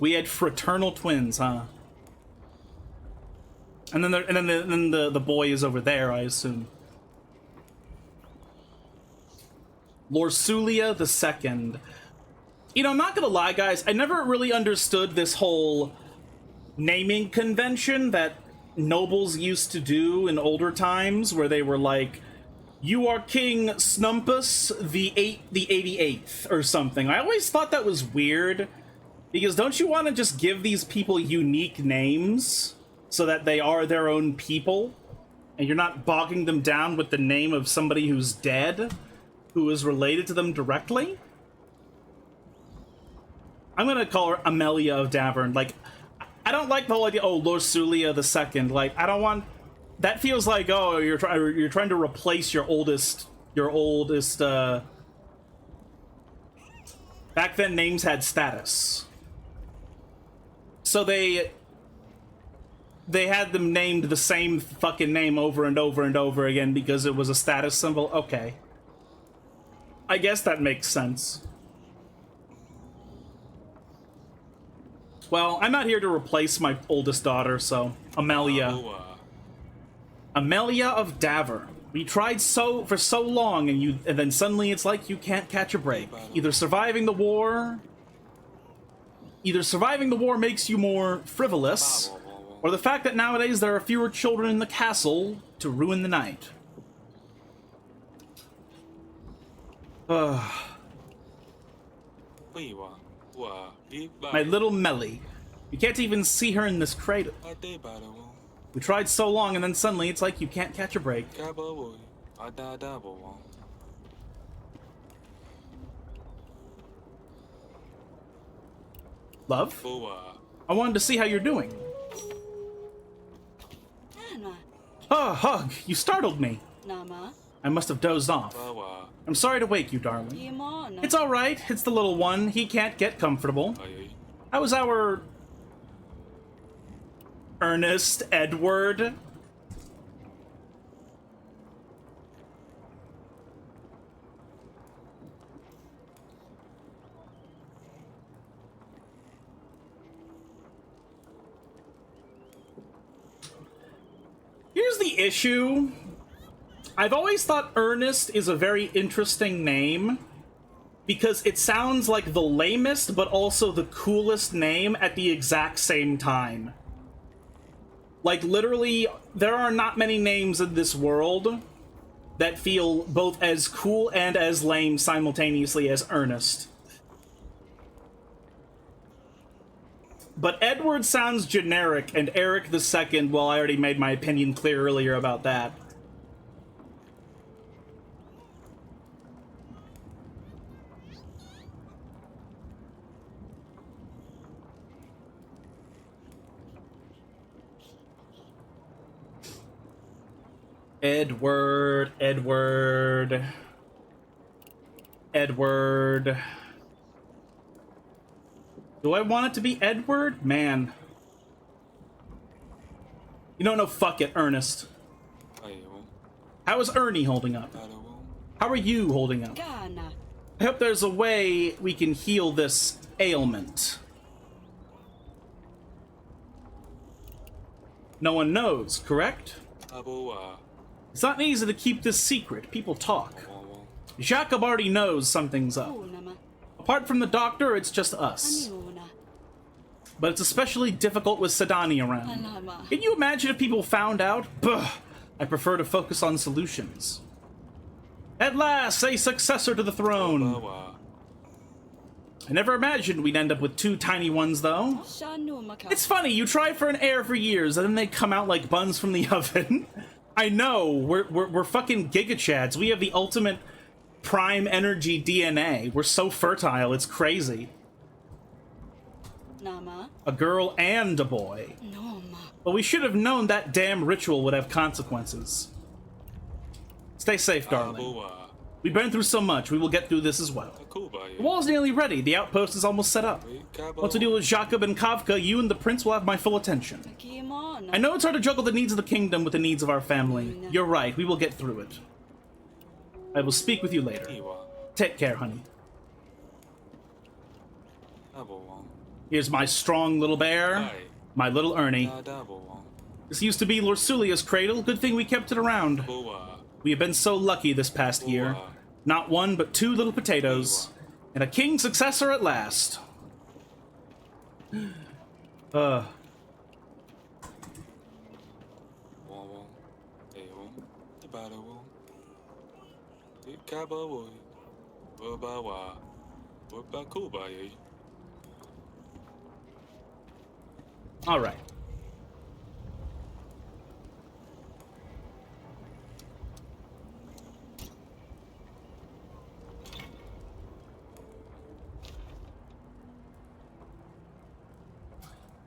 We had fraternal twins, huh? And then the boy is over there, I assume. Lorsulia II. You know, I'm not gonna lie, guys. I never really understood this whole naming convention that nobles used to do in older times, where they were like, "You are King Snumpus the 88th" or something. I always thought that was weird, because don't you want to just give these people unique names so that they are their own people, and you're not bogging them down with the name of somebody who's dead, who is related to them directly? I'm gonna call her Amelia of Davern. Like, I don't like the whole idea, oh, Lorsulia II. Like, I don't want... That feels like, oh, you're trying to replace your oldest... Back then, names had status. So they had them named the same fucking name over and over and over again because it was a status symbol. Okay. I guess that makes sense. Well, I'm not here to replace my oldest daughter, so... Amelia. Amelia of Davern. We tried for so long, and then suddenly it's like you can't catch a break. Either surviving the war makes you more frivolous, or the fact that nowadays there are fewer children in the castle to ruin the night. My little Melly. You can't even see her in this cradle. We tried so long, and then suddenly it's like you can't catch a break. Love? I wanted to see how you're doing. Oh, Hug, you startled me. I must have dozed off. I'm sorry to wake you, darling. It's all right. It's the little one. He can't get comfortable. How was our... Ernest Edward? Here's the issue. I've always thought Ernest is a very interesting name because it sounds like the lamest but also the coolest name at the exact same time. Like, literally, there are not many names in this world that feel both as cool and as lame simultaneously as Ernest. But Edward sounds generic, and Eric II, well, I already made my opinion clear earlier about that. Edward. Do I want it to be Edward? Man. You don't know, fuck it, Ernest. How is Ernie holding up? How are you holding up? I hope there's a way we can heal this ailment. No one knows, correct? It's not easy to keep this secret. People talk. Jacob already knows something's up. Apart from the doctor, it's just us. But it's especially difficult with Sedani around. Can you imagine if people found out? Buh! I prefer to focus on solutions. At last, a successor to the throne. I never imagined we'd end up with two tiny ones, though. It's funny, you try for an heir for years, and then they come out like buns from the oven. I know, we're fucking gigachads. We have the ultimate prime energy DNA. We're so fertile, it's crazy. A girl and a boy. But we should have known that damn ritual would have consequences. Stay safe, darling. We've been through so much, we will get through this as well. The wall's nearly ready, the outpost is almost set up. Once we deal with Jacob and Kavka, you and the prince will have my full attention. I know it's hard to juggle the needs of the kingdom with the needs of our family. You're right, we will get through it. I will speak with you later. Take care, honey. Here's my strong little bear, my little Ernie. This used to be Lorsulia's cradle. Good thing we kept it around. We have been so lucky this past year. Not one, but two little potatoes. And a king successor at last. All right.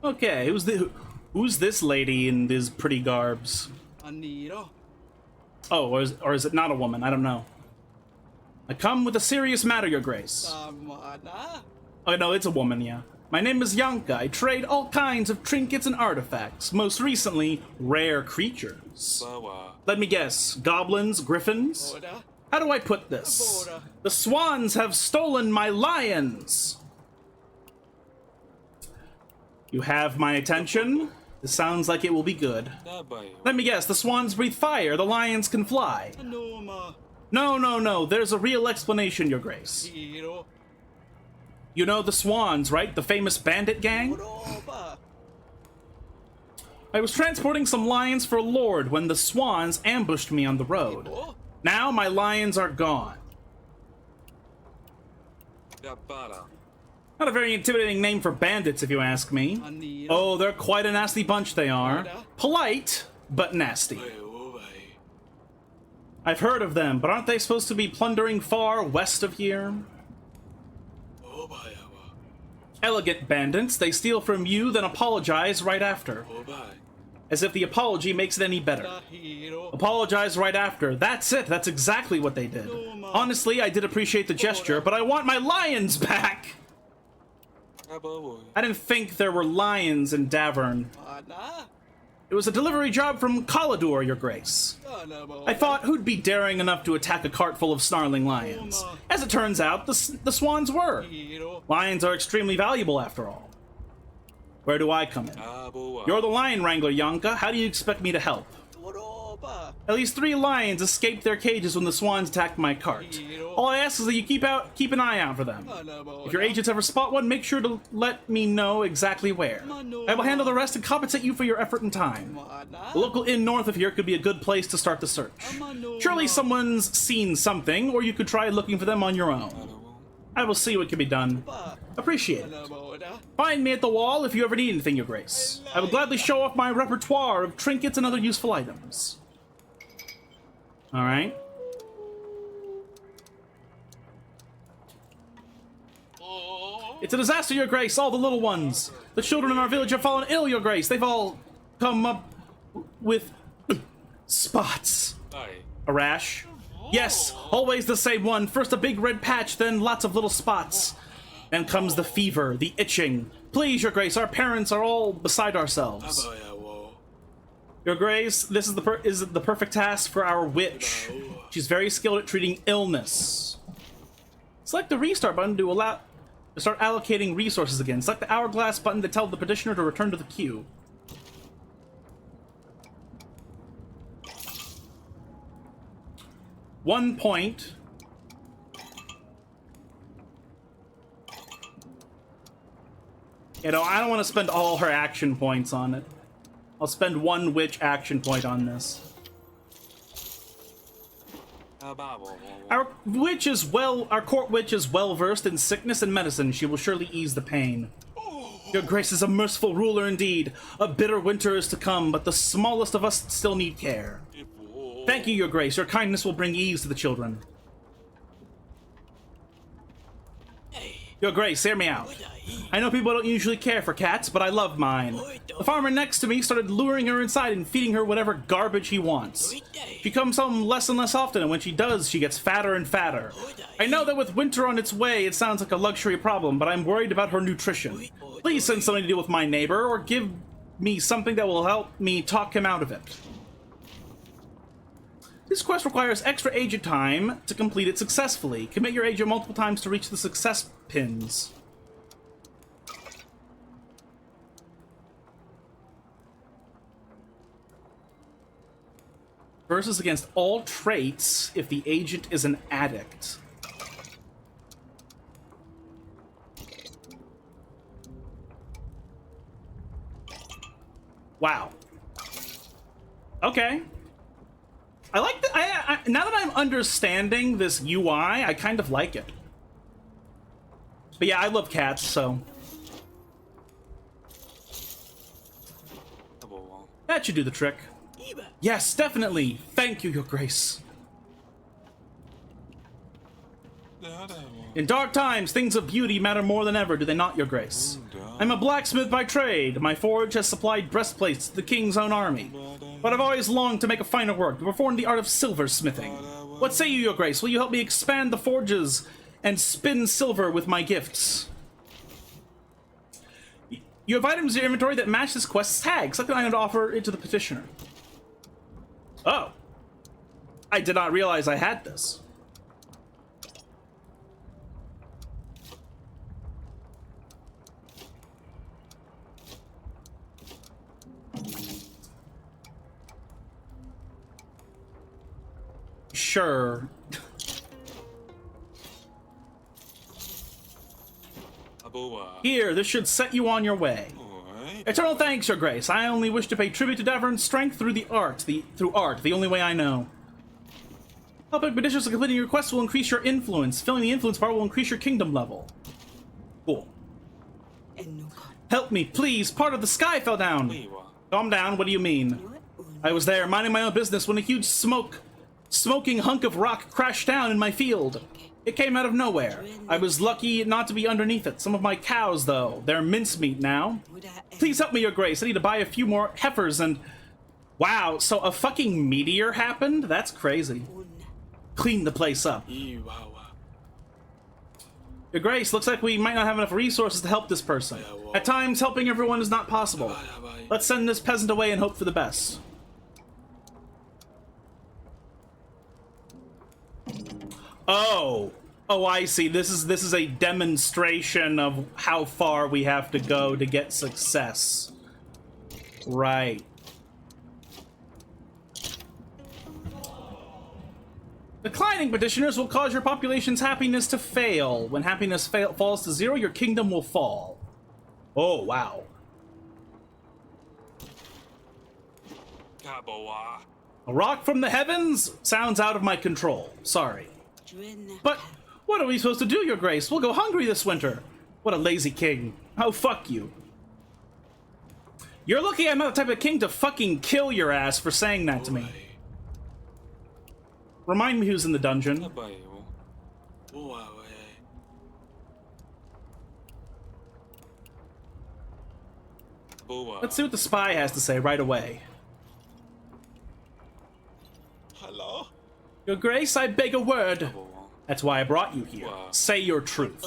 Okay, who's this lady in these pretty garbs? Oh, or is it not a woman? I don't know. I come with a serious matter, Your Grace. Oh, no, it's a woman, yeah. My name is Yanka. I trade all kinds of trinkets and artifacts, most recently, rare creatures. Let me guess, goblins, griffins? How do I put this? The swans have stolen my lions! You have my attention? This sounds like it will be good. Let me guess, the swans breathe fire, the lions can fly. No, there's a real explanation, Your Grace. You know the swans, right? The famous bandit gang? I was transporting some lions for a lord when the swans ambushed me on the road. Now my lions are gone. Not a very intimidating name for bandits, if you ask me. Oh, they're quite a nasty bunch, they are. Polite, but nasty. I've heard of them, but aren't they supposed to be plundering far west of here? Elegant bandits, they steal from you, then apologize right after. As if the apology makes it any better. Apologize right after. That's it. That's exactly what they did. Honestly, I did appreciate the gesture, but I want my lions back! I didn't think there were lions in Davern. It was a delivery job from Kaladur, Your Grace. I thought who'd be daring enough to attack a cart full of snarling lions. As it turns out, the swans were. Lions are extremely valuable, after all. Where do I come in? You're the lion wrangler, Yonka. How do you expect me to help? At least 3 lions escaped their cages when the swans attacked my cart. All I ask is that you keep an eye out for them. If your agents ever spot one, make sure to let me know exactly where. I will handle the rest and compensate you for your effort and time. The local inn north of here could be a good place to start the search. Surely someone's seen something, or you could try looking for them on your own. I will see what can be done. Appreciate it. Find me at the wall if you ever need anything, Your Grace. I will gladly show off my repertoire of trinkets and other useful items. Alright. It's a disaster, Your Grace, all the little ones. The children in our village have fallen ill, Your Grace. They've all come up with spots. A rash? Yes, always the same one. First a big red patch, then lots of little spots. Then comes the fever, the itching. Please, Your Grace, our parents are all beside ourselves. Your Grace, this is the perfect task for our witch. She's very skilled at treating illness. Select the restart button to start allocating resources again. Select the hourglass button to tell the petitioner to return to the queue. One point. You know, I don't want to spend all her action points on it. I'll spend 1 witch action point on this. Our court witch is well versed in sickness and medicine. She will surely ease the pain. Your Grace is a merciful ruler indeed. A bitter winter is to come, but the smallest of us still need care. Thank you, Your Grace. Your kindness will bring ease to the children. Your Grace, hear me out. I know people don't usually care for cats, but I love mine. The farmer next to me started luring her inside and feeding her whatever garbage he wants. She comes home less and less often, and when she does, she gets fatter and fatter. I know that with winter on its way, it sounds like a luxury problem, but I'm worried about her nutrition. Please send something to deal with my neighbor, or give me something that will help me talk him out of it. This quest requires extra agent time to complete it successfully. Commit your agent multiple times to reach the success pins. Versus against all traits if the agent is an addict. Wow. Okay. I like that. Now that I'm understanding this UI, I kind of like it. But yeah, I love cats, so. That should do the trick. Yes, definitely. Thank you, Your Grace. In dark times, things of beauty matter more than ever, do they not, Your Grace? I'm a blacksmith by trade. My forge has supplied breastplates to the king's own army. But I've always longed to make a finer work, to perform the art of silversmithing. What say you, Your Grace? Will you help me expand the forges and spin silver with my gifts? You have items in your inventory that match this quest's tag. Select an item to offer it to the petitioner. Oh. I did not realize I had this. Sure. Here, this should set you on your way. Eternal thanks, Your Grace. I only wish to pay tribute to Davern's strength through the only way I know. Helping petitioners completing your quest will increase your influence. Filling the influence bar will increase your kingdom level. Cool. Help me, please! Part of the sky fell down! Calm down, what do you mean? I was there, minding my own business, when a huge smoking hunk of rock crashed down in my field. It came out of nowhere. I was lucky not to be underneath it. Some of my cows, though, they're mincemeat now. Please help me, Your Grace. I need to buy a few more heifers and... Wow, so a fucking meteor happened? That's crazy. Clean the place up. Your Grace, looks like we might not have enough resources to help this person. At times, helping everyone is not possible. Let's send this peasant away and hope for the best. Oh, I see. This is a demonstration of how far we have to go to get success. Right. Declining petitioners will cause your population's happiness to fail. When happiness falls to 0, your kingdom will fall. Oh, wow. A rock from the heavens? Sounds out of my control. Sorry. But what are we supposed to do, Your Grace? We'll go hungry this winter. What a lazy king. Oh, fuck you. You're lucky I'm not the type of king to fucking kill your ass for saying that to me. Remind me who's in the dungeon. Let's see what the spy has to say right away. Hello? Your Grace, I beg a word. That's why I brought you here. Say your truth.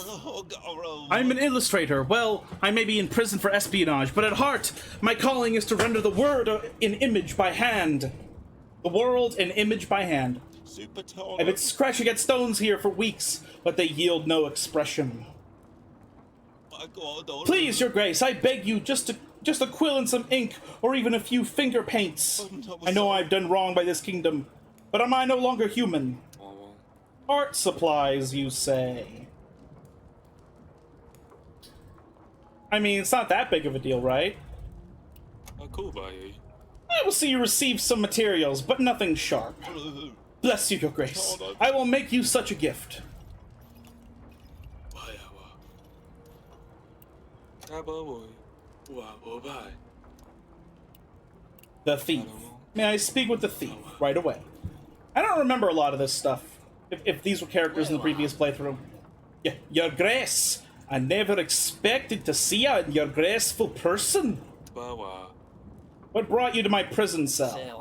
I'm an illustrator. Well, I may be in prison for espionage, but at heart, my calling is to render the word in image by hand. The world in image by hand. I've been scratching at stones here for weeks, but they yield no expression. Please, Your Grace, I beg you, just a quill and some ink, or even a few finger paints. I know I've done wrong by this kingdom, but am I no longer human? Art supplies, you say? I mean, it's not that big of a deal, right? I will see you receive some materials, but nothing sharp. Bless you, Your Grace. I will make you such a gift. The thief. May I speak with the thief right away? I don't remember a lot of this stuff. If these were characters in the previous playthrough. Your Grace, I never expected to see you in your graceful person. What brought you to my prison cell?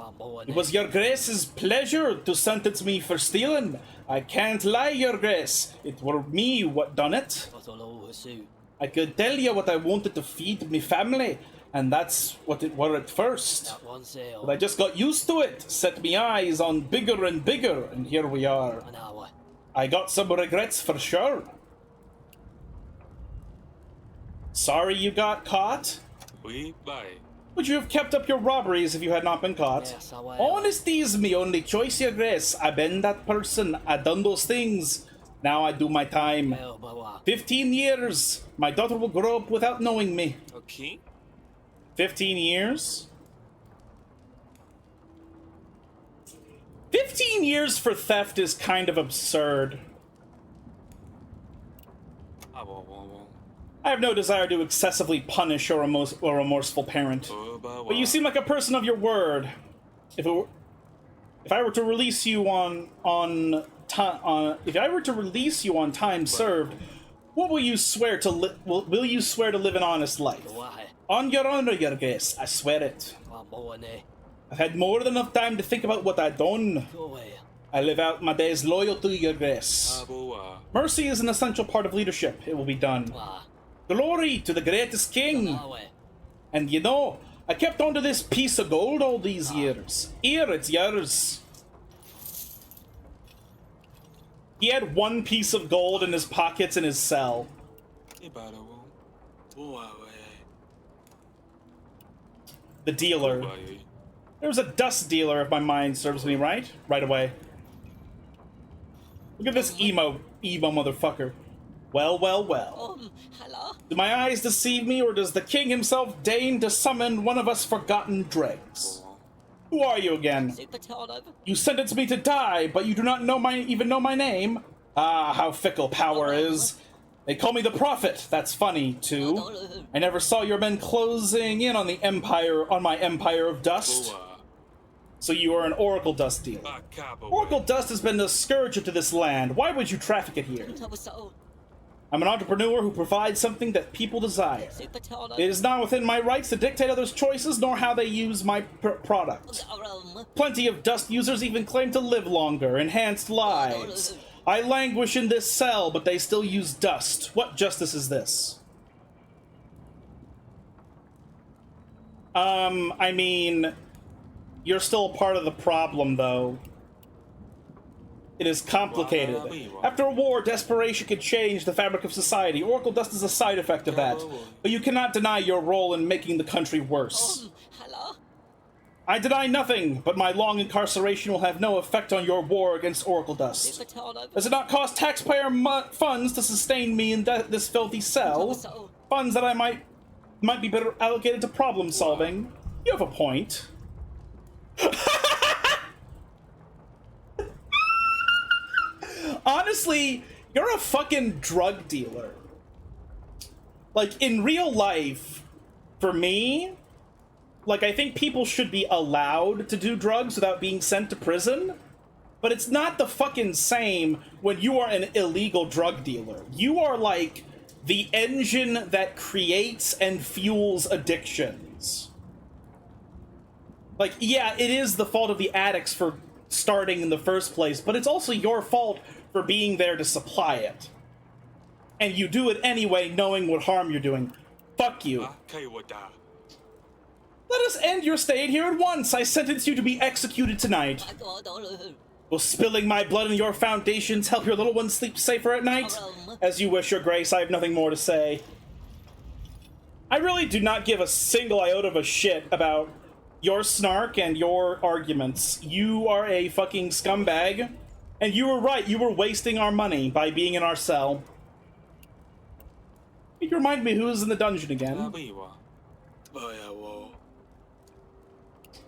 It was Your Grace's pleasure to sentence me for stealing. I can't lie, Your Grace. It were me what done it. I could tell you what I wanted to feed me family, and that's what it were at first. But I just got used to it, set me eyes on bigger and bigger, and here we are. I got some regrets for sure. Sorry you got caught? Would you have kept up your robberies if you had not been caught? Honesty is my only choice, Your Grace. I been that person. I done those things. Now I do my time. 15 years. My daughter will grow up without knowing me. 15 years? 15 years for theft is kind of absurd. I have no desire to excessively punish a remorseful parent, but you seem like a person of your word. If I were to release you on time served, what will you swear to will you swear to live an honest life? On your honor, Your Grace, I swear it. I've had more than enough time to think about what I've done. I live out my days loyal to Your Grace. Mercy is an essential part of leadership. It will be done. Glory to the greatest king. And you know, I kept onto this piece of gold all these years. Here, it's yours. He had one piece of gold in his pockets in his cell. The dealer. There was a dust dealer, if my mind serves me right. Right away. Look at this emo motherfucker. Well. Hello? Do my eyes deceive me, or does the king himself deign to summon one of us forgotten dregs? Who are you again? You sentenced me to die, but you do not even know my name? Ah, how fickle power is. They call me the Prophet. That's funny, too. I never saw your men closing in on the Empire, on my Empire of Dust. So you are an Oracle Dust dealer. Oracle Dust has been a scourge to this land. Why would you traffic it here? I'm an entrepreneur who provides something that people desire. It is not within my rights to dictate others' choices, nor how they use my product. Plenty of Dust users even claim to live longer, enhanced lives. I languish in this cell, but they still use Dust. What justice is this? I mean, you're still a part of the problem, though. It is complicated. After a war, desperation could change the fabric of society. Oracle Dust is a side effect of that. But you cannot deny your role in making the country worse. I deny nothing, but my long incarceration will have no effect on your war against Oracle Dust. Does it not cost taxpayer funds to sustain me in this filthy cell? Funds that I might be better allocated to problem solving. You have a point. Honestly, you're a fucking drug dealer. Like, in real life, for me, like, I think people should be allowed to do drugs without being sent to prison. But it's not the fucking same when you are an illegal drug dealer. You are, like, the engine that creates and fuels addictions. Like, yeah, it is the fault of the addicts for starting in the first place, but it's also your fault for being there to supply it. And you do it anyway, knowing what harm you're doing. Fuck you. Let us end your stay here at once. I sentence you to be executed tonight. Will spilling my blood in your foundations help your little ones sleep safer at night? As you wish, your grace. I have nothing more to say. I really do not give a single iota of a shit about your snark and your arguments. You are a fucking scumbag. And you were right, you were wasting our money by being in our cell. You remind me who's in the dungeon again.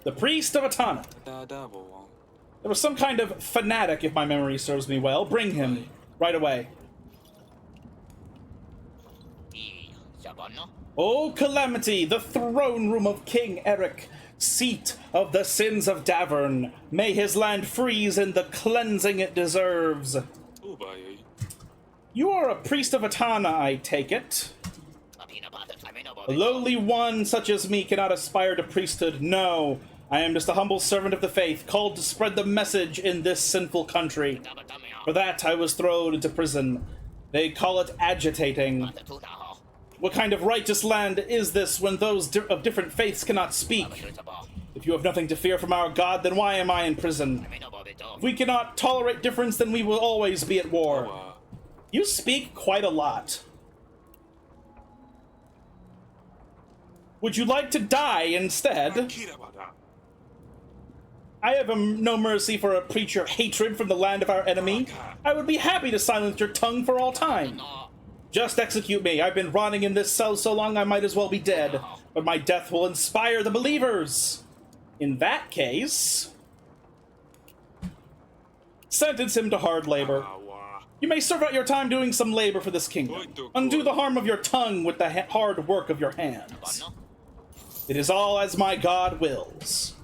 The Priest of Atana. There was some kind of fanatic, if my memory serves me well. Bring him. Right away. Oh, Calamity, the throne room of King Eric. Seat of the sins of Davern. May his land freeze in the cleansing it deserves. You are a priest of Atana, I take it. A lowly one such as me cannot aspire to priesthood. No, I am just a humble servant of the faith, called to spread the message in this sinful country. For that I was thrown into prison. They call it agitating. What kind of righteous land is this when those of different faiths cannot speak? If you have nothing to fear from our God, then why am I in prison? If we cannot tolerate difference, then we will always be at war. You speak quite a lot. Would you like to die instead? I have no mercy for a preacher hatred from the land of our enemy. I would be happy to silence your tongue for all time. Just execute me. I've been rotting in this cell so long I might as well be dead. But my death will inspire the believers. In that case, sentence him to hard labor. You may serve out your time doing some labor for this kingdom. Undo the harm of your tongue with the hard work of your hands. It is all as my God wills.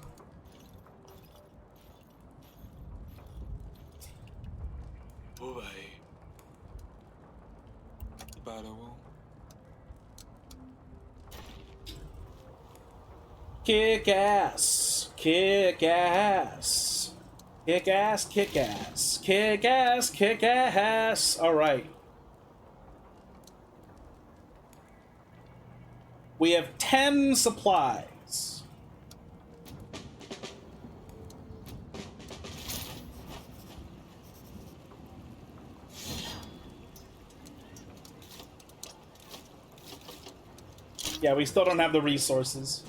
Kick ass, kick ass, kick ass, kick ass, kick ass, kick ass. All right. We have 10 supplies. Yeah, we still don't have the resources.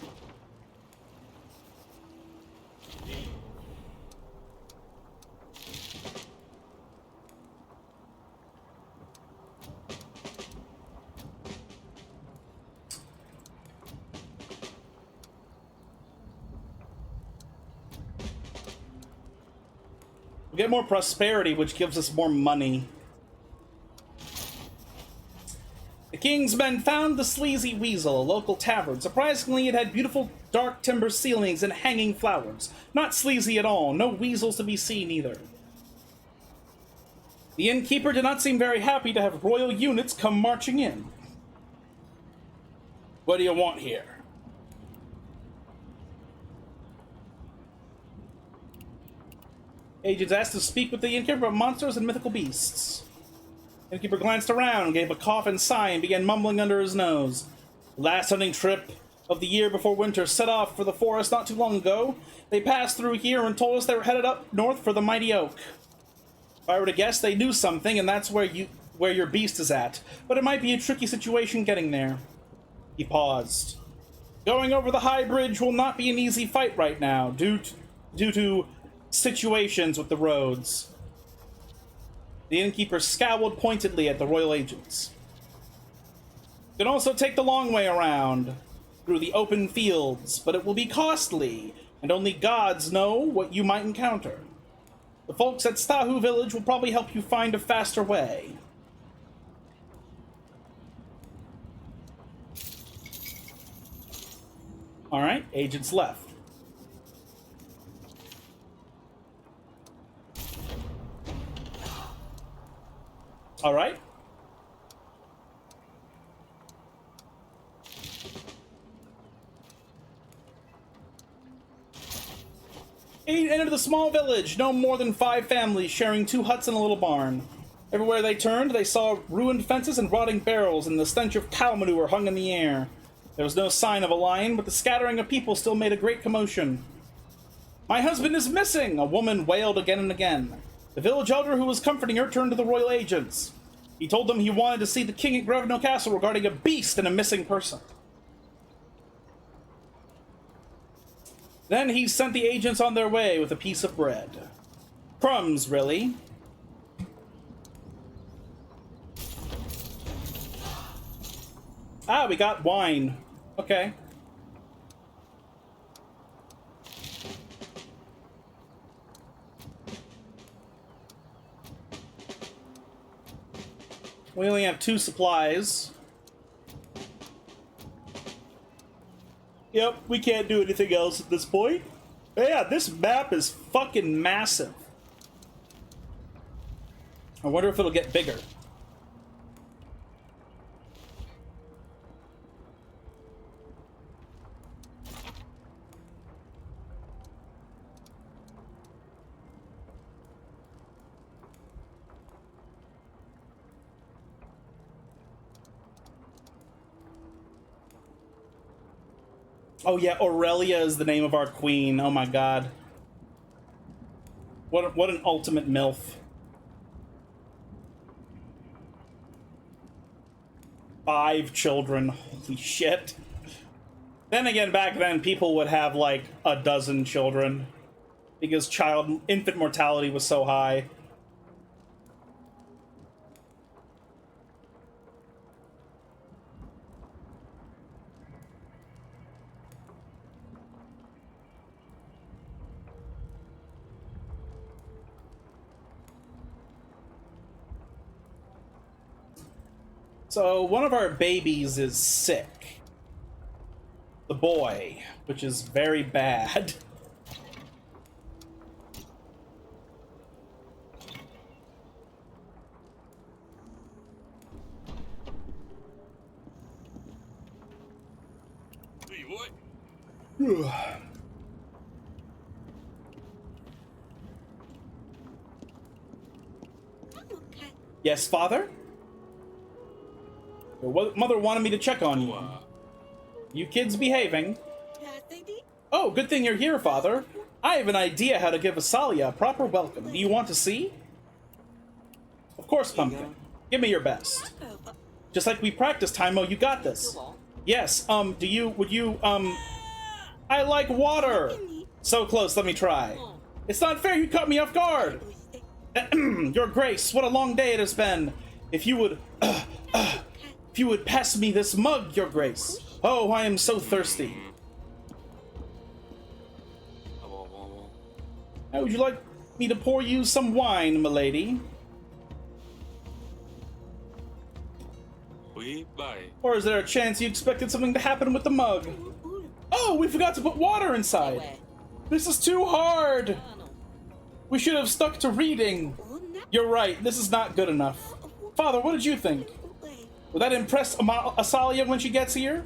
We get more prosperity, which gives us more money. The king's men found the Sleazy Weasel, a local tavern. Surprisingly, it had beautiful dark timber ceilings and hanging flowers. Not sleazy at all, no weasels to be seen either. The innkeeper did not seem very happy to have royal units come marching in. What do you want here? Agents asked to speak with the innkeeper about monsters and mythical beasts. The innkeeper glanced around, gave a cough and sigh, and began mumbling under his nose. The last hunting trip of the year before winter set off for the forest not too long ago. They passed through here and told us they were headed up north for the mighty oak. If I were to guess, they knew something, and that's where your beast is at. But it might be a tricky situation getting there. He paused. Going over the high bridge will not be an easy fight right now, due to situations with the roads. The innkeeper scowled pointedly at the royal agents. You can also take the long way around, through the open fields, but it will be costly, and only gods know what you might encounter. The folks at Stahu village will probably help you find a faster way. Alright, agents left. Alright. They entered the small village, no more than 5 families sharing 2 huts and a little barn. Everywhere they turned, they saw ruined fences and rotting barrels, and the stench of cow manure hung in the air. There was no sign of a lion, but the scattering of people still made a great commotion. "My husband is missing!" a woman wailed again and again. The village elder who was comforting her turned to the royal agents. He told them he wanted to see the king at Grevno Castle regarding a beast and a missing person. Then he sent the agents on their way with a piece of bread. Crumbs, really. Ah, we got wine. Okay. We only have 2 supplies. Yep, we can't do anything else at this point. Yeah, this map is fucking massive. I wonder if it'll get bigger. Oh yeah, Aurelia is the name of our queen. Oh my god. What an ultimate MILF. 5 children. Holy shit. Then again, back then, people would have like a dozen children. Because infant mortality was so high. So, one of our babies is sick. The boy, which is very bad. Hey, what? Yes, father? Your mother wanted me to check on you. You kids behaving? Oh, good thing you're here, father. I have an idea how to give Asalia a proper welcome. Do you want to see? Of course, Pumpkin. Give me your best. Just like we practiced, Taimo, you got this. Yes, would you, I like water! So close, let me try. It's not fair, you caught me off guard! Your Grace, what a long day it has been. If you would pass me this mug, Your Grace. Oh, I am so thirsty. How would you like me to pour you some wine, milady? Or is there a chance you expected something to happen with the mug? Oh, we forgot to put water inside. This is too hard. We should have stuck to reading. You're right, this is not good enough. Father, what did you think? Will that impress Asalia when she gets here?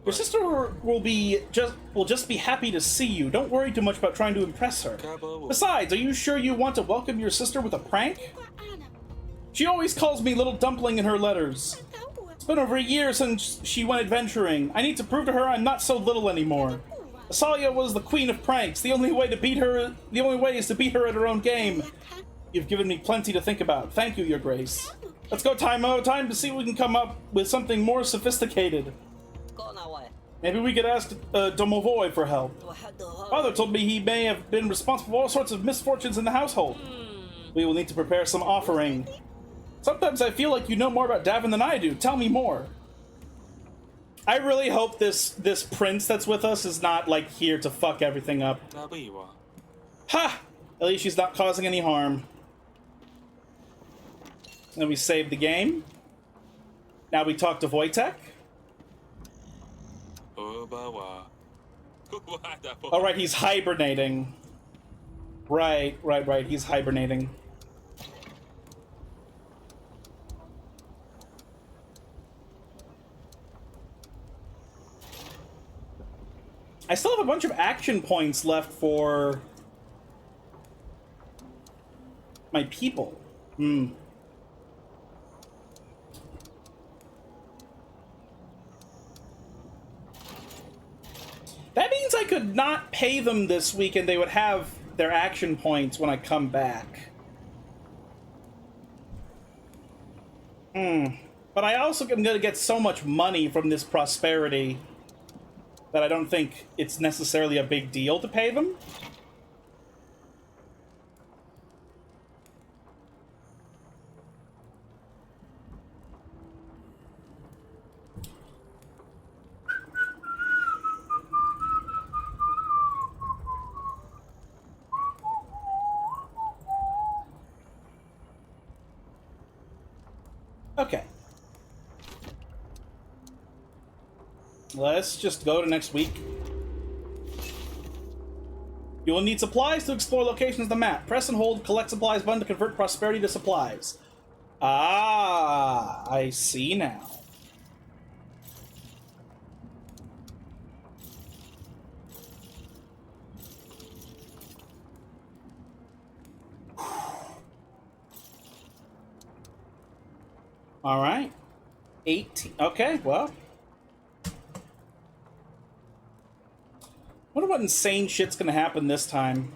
Your sister will just be happy to see you. Don't worry too much about trying to impress her. Besides, are you sure you want to welcome your sister with a prank? She always calls me Little Dumpling in her letters. It's been over a year since she went adventuring. I need to prove to her I'm not so little anymore. Asalia was the queen of pranks. The only way is to beat her at her own game. You've given me plenty to think about. Thank you, Your Grace. Let's go, Taimo. Time to see if we can come up with something more sophisticated. Maybe we could ask Domovoy for help. Father told me he may have been responsible for all sorts of misfortunes in the household. We will need to prepare some offering. Sometimes I feel like you know more about Davern than I do. Tell me more. I really hope this prince that's with us is not, like, here to fuck everything up. Ha! At least she's not causing any harm. Then we save the game. Now we talk to Wojtek. Alright, he's hibernating. Right, he's hibernating. I still have a bunch of action points left for my people. That means I could not pay them this week and they would have their action points when I come back. But I also am going to get so much money from this prosperity that I don't think it's necessarily a big deal to pay them. Okay. Let's just go to next week. You will need supplies to explore locations on the map. Press and hold collect supplies button to convert prosperity to supplies. Ah, I see now. All right. 18. Okay, well. Wonder what insane shit's gonna happen this time.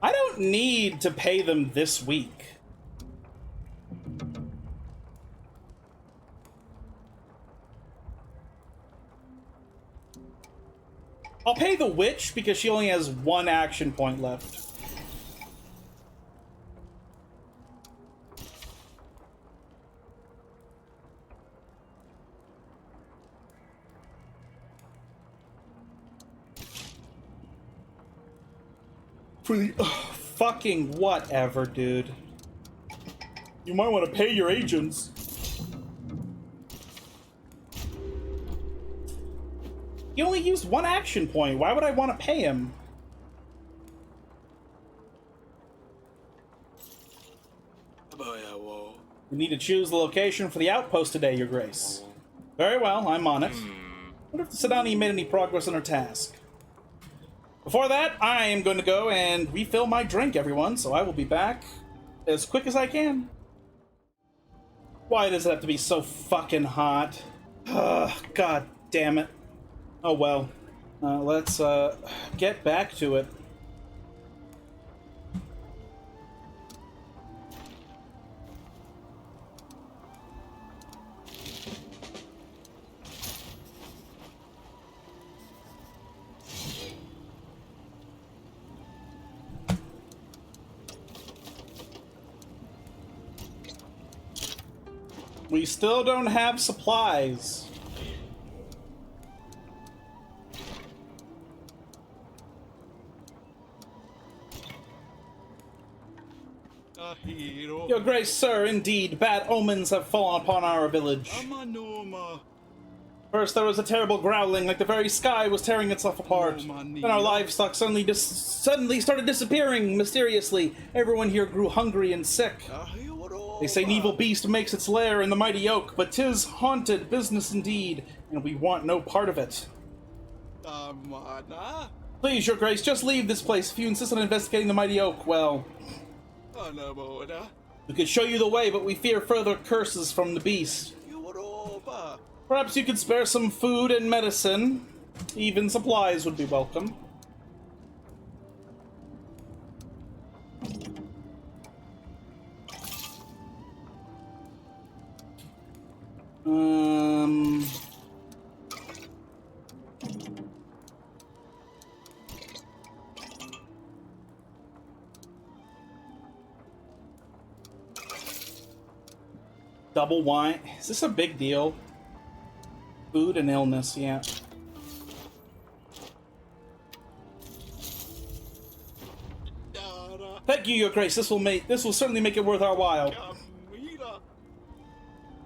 I don't need to pay them this week. I'll pay the witch because she only has one action point left. For the fucking whatever, dude. You might want to pay your agents. He only used one action point. Why would I want to pay him? We need to choose the location for the outpost today, Your Grace. Very well, I'm on it. Wonder if the Sedani made any progress on her task. Before that, I am going to go and refill my drink, everyone, so I will be back as quick as I can. Why does it have to be so fucking hot? God damn it. Oh well. Let's get back to it. We still don't have supplies. Your grace, sir, indeed, bad omens have fallen upon our village. First, there was a terrible growling, like the very sky was tearing itself apart. Then our livestock suddenly started disappearing mysteriously. Everyone here grew hungry and sick. They say an evil beast makes its lair in the mighty oak, but 'tis haunted business indeed, and we want no part of it. Please, your grace, just leave this place. If you insist on investigating the mighty oak, well, we could show you the way, but we fear further curses from the beast. Perhaps you could spare some food and medicine. Even supplies would be welcome. Double wine. Is this a big deal? Food and illness, yeah. Thank you, your grace. This will certainly make it worth our while.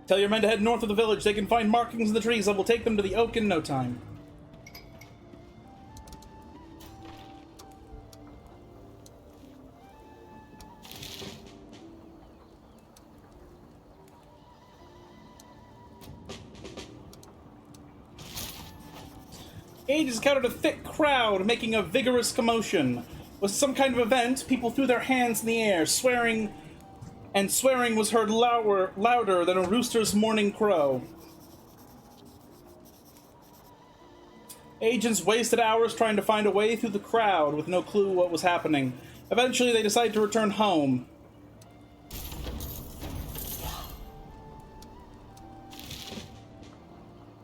Tell your men to head north of the village. They can find markings in the trees that will take them to the oak in no time. Agents encountered a thick crowd making a vigorous commotion. Was it some kind of event? People threw their hands in the air, swearing was heard louder than a rooster's morning crow. Agents wasted hours trying to find a way through the crowd with no clue what was happening. Eventually, they decided to return home.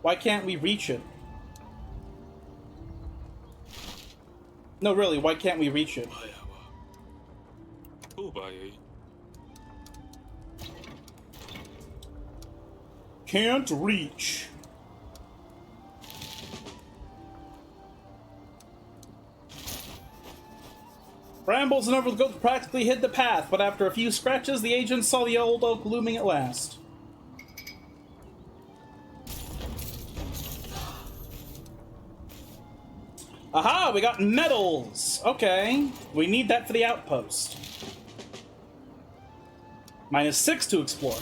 Why can't we reach it? No, really, why can't we reach it? Can't reach. Brambles and overgrowth practically hid the path, but after a few scratches, the agents saw the old oak looming at last. Aha! We got medals! Okay. We need that for the outpost. -6 to explore.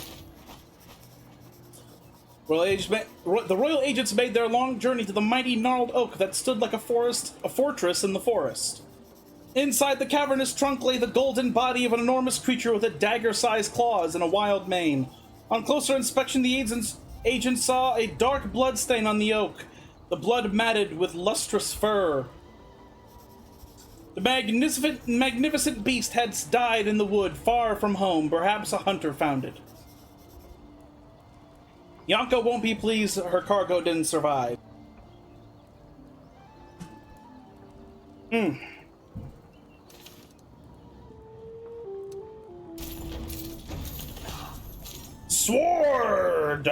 The royal agents made their long journey to the mighty gnarled oak that stood like a fortress in the forest. Inside the cavernous trunk lay the golden body of an enormous creature with a dagger-sized claws and a wild mane. On closer inspection, the agents saw a dark blood stain on the oak, the blood matted with lustrous fur. The magnificent beast had died in the wood, far from home. Perhaps a hunter found it. Yanko won't be pleased her cargo didn't survive. Sword!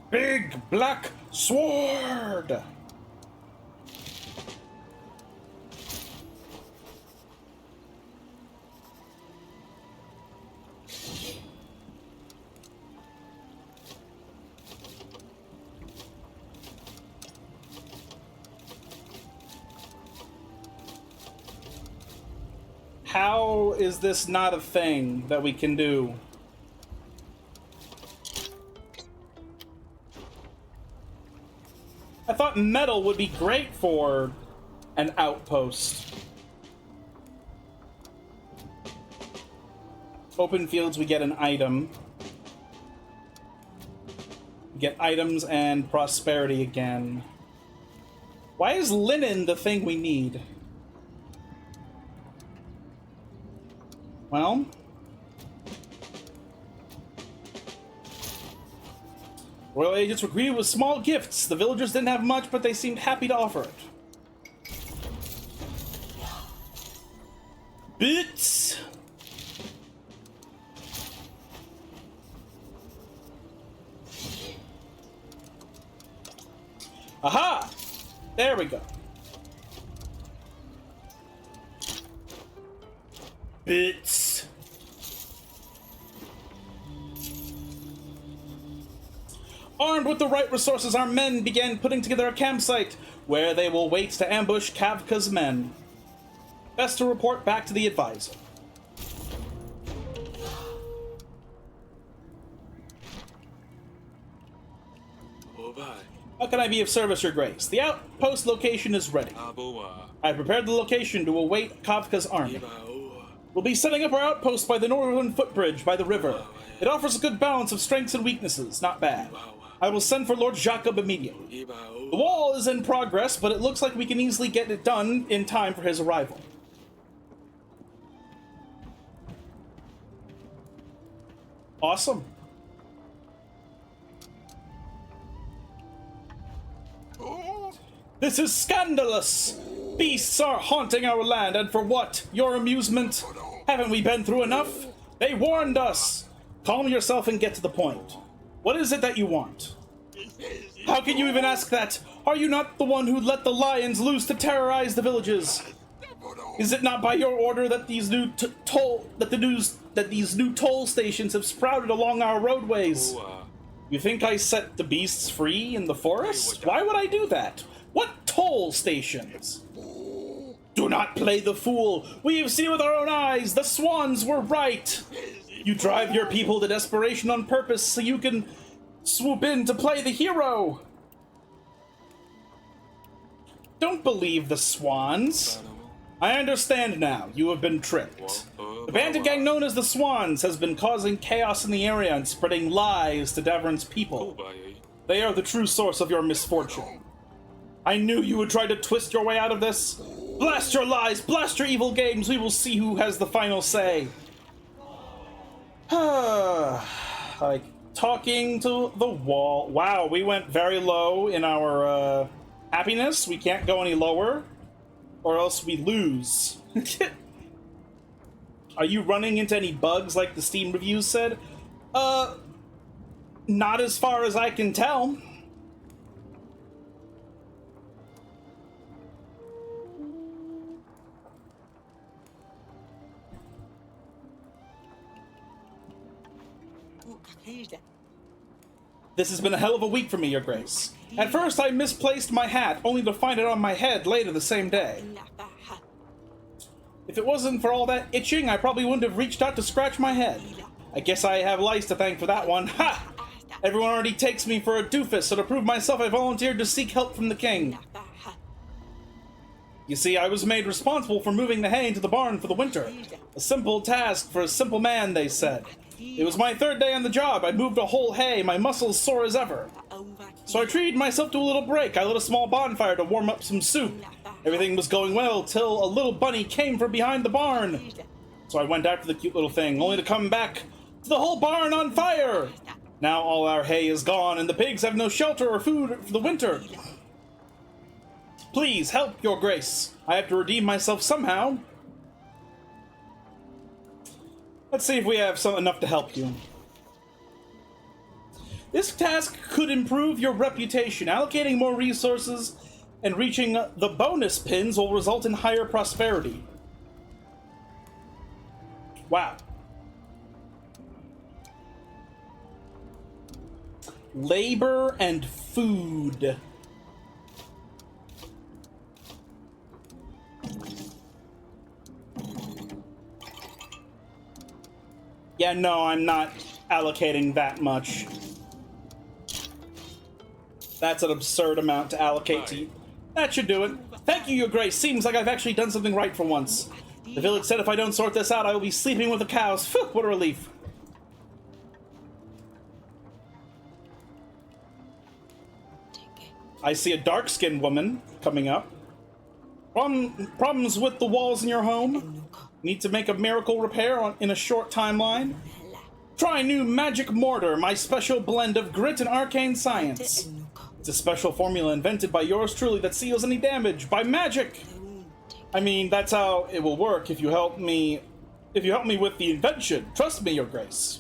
Big black sword! How is this not a thing that we can do? I thought metal would be great for an outpost. Open fields, we get an item. We get items and prosperity again. Why is linen the thing we need? Well, royal agents were greeted with small gifts. The villagers didn't have much, but they seemed happy to offer it. Bits! Aha! There we go. bits. Armed with the right resources, our men began putting together a campsite where they will wait to ambush Kavka's men. Best to report back to the advisor. How can I be of service, Your Grace? The outpost location is ready. I prepared the location to await Kavka's army. We'll be setting up our outpost by the northern footbridge by the river. It offers a good balance of strengths and weaknesses, not bad. I will send for Lord Jacob immediately. The wall is in progress, but it looks like we can easily get it done in time for his arrival. Awesome. This is scandalous! Beasts are haunting our land, and for what? Your amusement? Haven't we been through enough? They warned us! Calm yourself and get to the point. What is it that you want? How can you even ask that? Are you not the one who let the lions loose to terrorize the villages? Is it not by your order that these new toll stations have sprouted along our roadways? You think I set the beasts free in the forest? Why would I do that? What toll stations? Do not play the fool. We have seen with our own eyes. The swans were right. You drive your people to desperation on purpose so you can swoop in to play the hero. Don't believe the swans. I understand now. You have been tricked. The bandit gang known as the Swans has been causing chaos in the area and spreading lies to Davern's people. They are the true source of your misfortune. I knew you would try to twist your way out of this. Blast your lies, blast your evil games. We will see who has the final say. Like talking to the wall. Wow, we went very low in our happiness. We can't go any lower, or else we lose. Are you running into any bugs like the Steam reviews said? Not as far as I can tell. This has been a hell of a week for me, Your Grace. At first, I misplaced my hat, only to find it on my head later the same day. If it wasn't for all that itching, I probably wouldn't have reached out to scratch my head. I guess I have lice to thank for that one. Ha! Everyone already takes me for a doofus, so to prove myself, I volunteered to seek help from the king. You see, I was made responsible for moving the hay into the barn for the winter. A simple task for a simple man, they said. It was my third day on the job. I moved a whole hay, my muscles sore as ever. So I treated myself to a little break. I lit a small bonfire to warm up some soup. Everything was going well till a little bunny came from behind the barn. So I went after the cute little thing, only to come back to the whole barn on fire. Now all our hay is gone, and the pigs have no shelter or food for the winter. Please help, Your Grace. I have to redeem myself somehow. Let's see if we have enough to help you. This task could improve your reputation. Allocating more resources and reaching the bonus pins will result in higher prosperity. Wow. Labor and food. Yeah, no, I'm not allocating that much. That's an absurd amount to allocate to you. That should do it. Thank you, Your Grace. Seems like I've actually done something right for once. The village said if I don't sort this out, I will be sleeping with the cows. Phew, what a relief. I see a dark-skinned woman coming up. Problems with the walls in your home? Need to make a miracle repair in a short timeline? Try new magic mortar, my special blend of grit and arcane science. It's a special formula invented by yours truly that seals any damage by magic. I mean, that's how it will work if you help me. If you help me with the invention, trust me, Your Grace.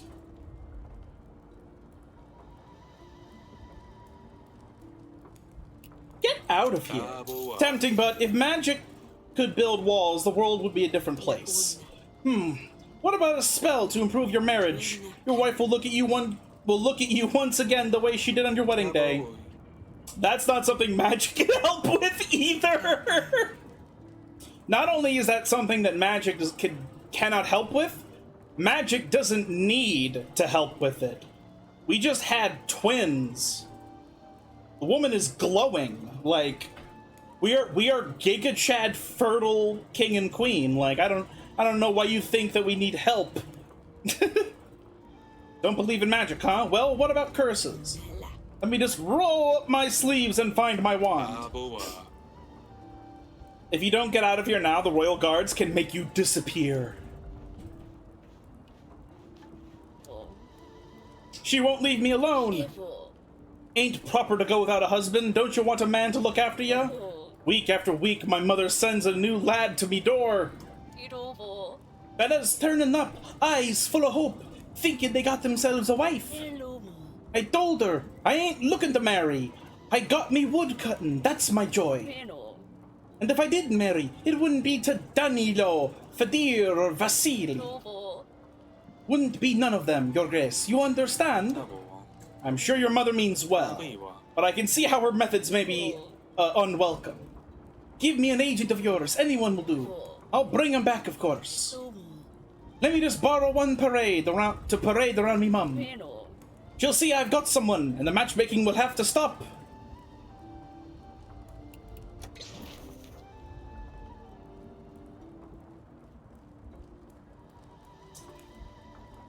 Get out of here. Tempting, but if magic could build walls, the world would be a different place. What about a spell to improve your marriage? Your wife will look at you once again the way she did on your wedding day. That's not something magic can help with either. Not only is that something that magic cannot help with, magic doesn't need to help with it. We just had twins. The woman is glowing. Like, we are Giga Chad fertile king and queen. Like, I don't know why you think that we need help. Don't believe in magic, huh? Well, what about curses? Let me just roll up my sleeves and find my wand. If you don't get out of here now, the royal guards can make you disappear. She won't leave me alone. Ain't proper to go without a husband. Don't you want a man to look after you? Week after week, my mother sends a new lad to me door. Fellas turning up, eyes full of hope, thinking they got themselves a wife. I told her, I ain't looking to marry. I got me wood cutting, that's my joy. And if I did marry, it wouldn't be to Danilo, Fadir, or Vasily. Wouldn't be none of them, Your Grace. You understand? I'm sure your mother means well, but I can see how her methods may be unwelcome. Give me an agent of yours, anyone will do. I'll bring him back, of course. Let me just borrow one to parade around me mum. She'll see I've got someone, and the matchmaking will have to stop.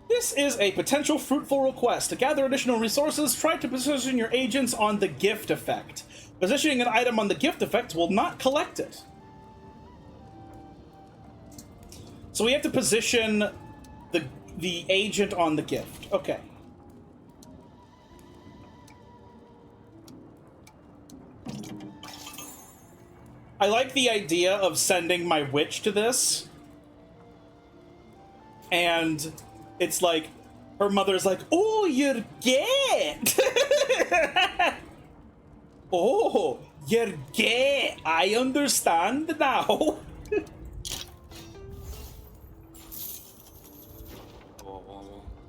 This is a potential fruitful request. To gather additional resources, try to position your agents on the gift effect. Positioning an item on the gift effect will not collect it. So we have to position the agent on the gift. Okay. I like the idea of sending my witch to this. And it's like, her mother's like, oh, you're gay. Oh, you're gay. I understand now.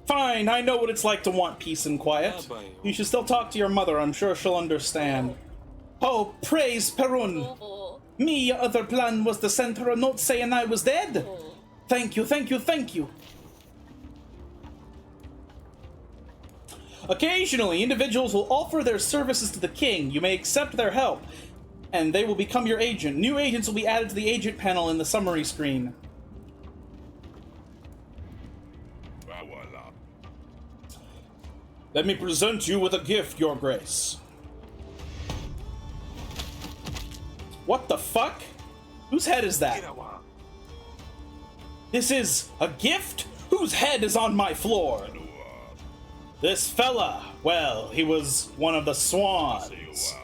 Fine, I know what it's like to want peace and quiet. You should still talk to your mother, I'm sure she'll understand. Oh, praise Perun! Me other plan was to send her a note saying I was dead! Thank you, thank you, thank you! Occasionally, individuals will offer their services to the king. You may accept their help, and they will become your agent. New agents will be added to the agent panel in the summary screen. Let me present you with a gift, Your Grace. What the fuck? Whose head is that? This is a gift? Whose head is on my floor? This fella, well, he was one of the swans.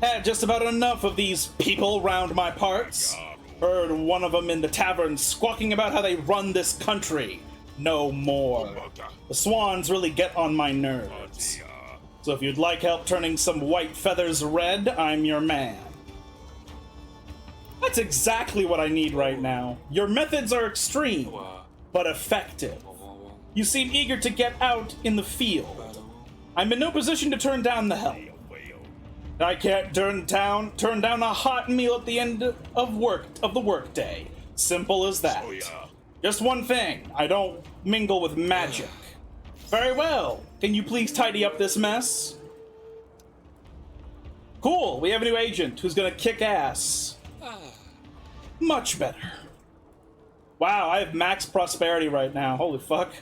Had just about enough of these people round my parts. Heard one of them in the tavern squawking about how they run this country. No more. The swans really get on my nerves. So if you'd like help turning some white feathers red, I'm your man. That's exactly what I need right now. Your methods are extreme, but effective. You seem eager to get out in the field. I'm in no position to turn down the help. I can't turn down a hot meal at the end of the workday. Simple as that. Just one thing, I don't mingle with magic. Very well. Can you please tidy up this mess? Cool, we have a new agent who's gonna kick ass. Much better. Wow, I have max prosperity right now. Holy fuck.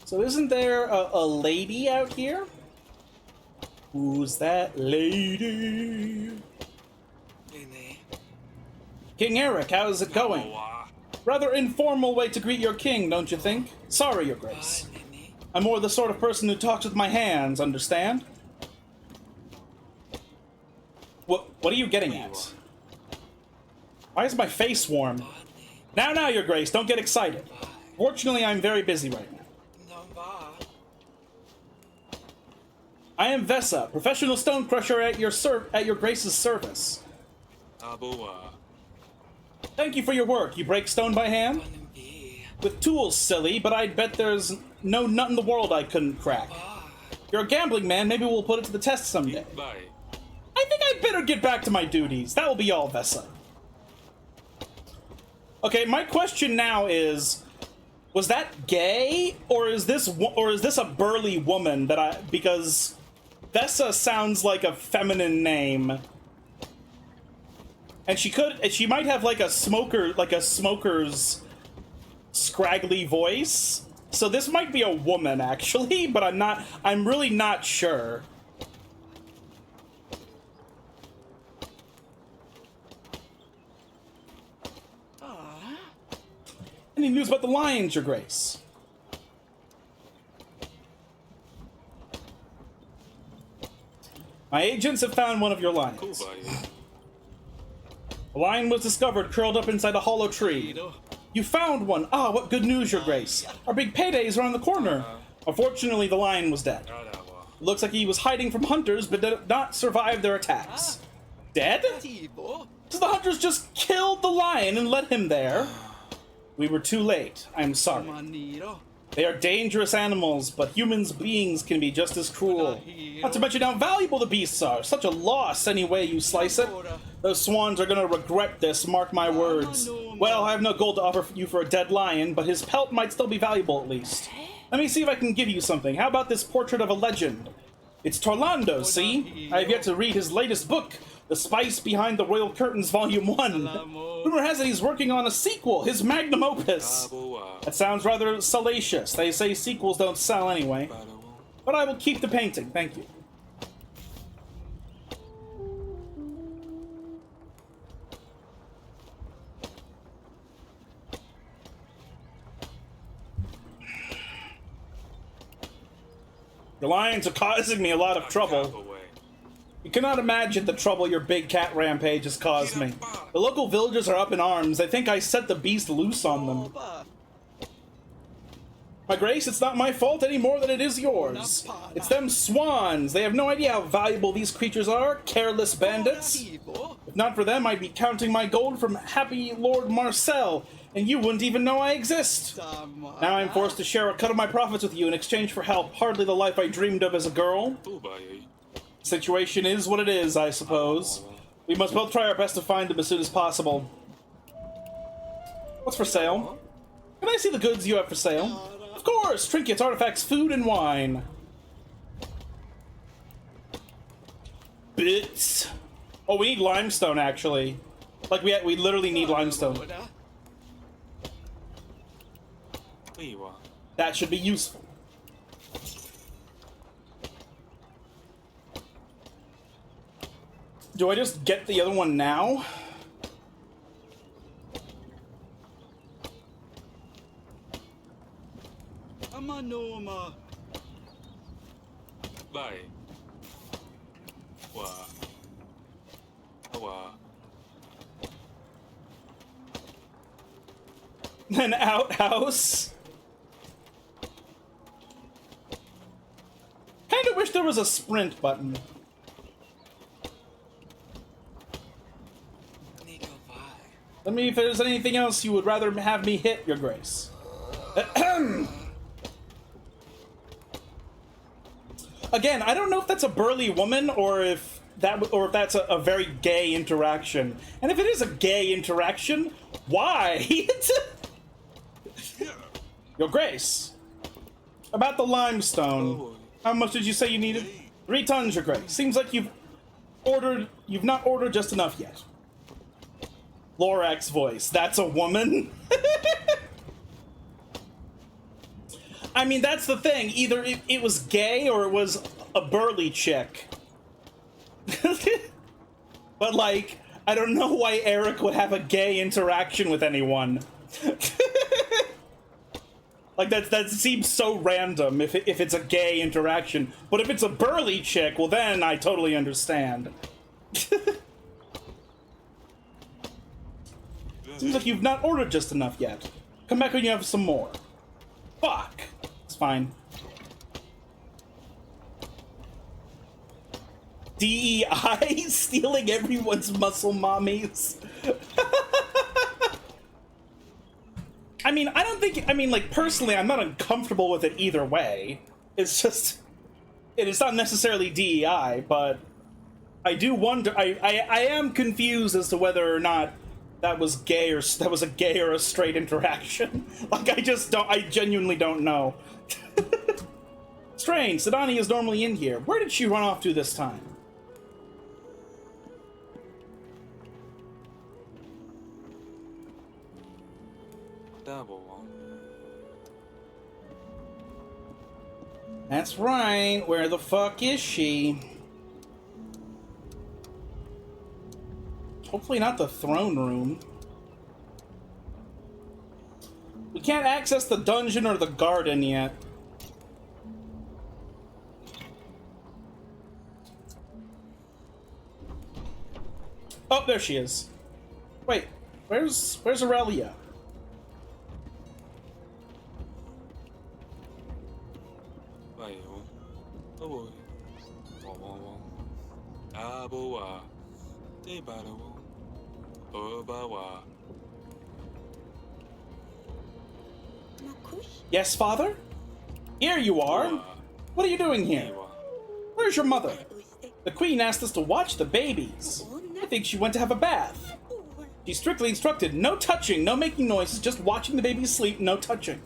So isn't there a lady out here? Who's that lady? King Eric, how's it going? Rather informal way to greet your king, don't you think? Sorry, Your Grace. I'm more the sort of person who talks with my hands, understand? What are you getting at? Why is my face warm? Now, Your Grace, don't get excited. Fortunately, I'm very busy right now. I am Vesa, professional stone crusher at your Grace's service. Thank you for your work. You break stone by hand? With tools, silly, but I'd bet there's no nut in the world I couldn't crack. You're a gambling man, maybe we'll put it to the test someday. I think I'd better get back to my duties. That will be all, Vesa. Okay, my question now is, was that gay, or is this a burly woman because Vesa sounds like a feminine name. And she might have like a smoker's scraggly voice. So this might be a woman actually, but I'm really not sure. Any news about the lions, Your Grace? My agents have found one of your lions. A lion was discovered curled up inside a hollow tree. You found one! Ah, what good news, Your Grace. Our big payday is around the corner. Unfortunately, the lion was dead. It looks like he was hiding from hunters, but did not survive their attacks. Dead? So the hunters just killed the lion and led him there. We were too late. I'm sorry. They are dangerous animals, but humans beings can be just as cruel. Not to mention how valuable the beasts are. Such a loss any way you slice it. Those swans are gonna regret this, mark my words. Well, I have no gold to offer you for a dead lion, but his pelt might still be valuable at least. Let me see if I can give you something. How about this portrait of a legend? It's Torlando, see? I have yet to read his latest book, The Spice Behind the Royal Curtains, Volume 1. Rumor has it he's working on a sequel, his magnum opus. That sounds rather salacious. They say sequels don't sell anyway. But I will keep the painting, thank you. The lions are causing me a lot of trouble. You cannot imagine the trouble your big cat rampage has caused me. The local villagers are up in arms. They think I set the beast loose on them. My Grace, it's not my fault any more than it is yours. It's them swans. They have no idea how valuable these creatures are, careless bandits. If not for them, I'd be counting my gold from happy Lord Marcel, and you wouldn't even know I exist. Now I'm forced to share a cut of my profits with you in exchange for help. Hardly the life I dreamed of as a girl. Situation is what it is, I suppose. We must both try our best to find them as soon as possible. What's for sale? Can I see the goods you have for sale? Of course! Trinkets, artifacts, food, and wine. Bits. Oh, we need limestone, actually. Like, we literally need limestone. That should be useful. Do I just get the other one now? Bye. An outhouse? Kinda wish there was a sprint button. Let me, if there's anything else you would rather have me hit, Your Grace. Again, I don't know if that's a burly woman or if that's a very gay interaction. And if it is a gay interaction, why? Your Grace. About the limestone. How much did you say you needed? 3 tons, Your Grace. Seems like you've not ordered just enough yet. Lorax's voice. That's a woman? I mean, that's the thing. Either it was gay or it was a burly chick. But, like, I don't know why Eric would have a gay interaction with anyone. Like, that seems so random if it's a gay interaction. But if it's a burly chick, well, then I totally understand. Seems like you've not ordered just enough yet. Come back when you have some more. Fuck! It's fine. DEI? Stealing everyone's muscle mommies? I mean, I don't think... I mean, like, personally, I'm not uncomfortable with it either way. It's just... It is not necessarily DEI, but... I do wonder... I am confused as to whether or not that was gay or... That was a gay or a straight interaction. Like, I just don't... I genuinely don't know. Strange, Sedani is normally in here. Where did she run off to this time? That's right. Where the fuck is she? Hopefully not the throne room. We can't access the dungeon or the garden yet. Oh, there she is. Wait, where's Aurelia? Yes, father? Here you are. What are you doing here? Where's your mother? The queen asked us to watch the babies. I think she went to have a bath. She's strictly instructed, no touching, no making noises, just watching the babies sleep, no touching.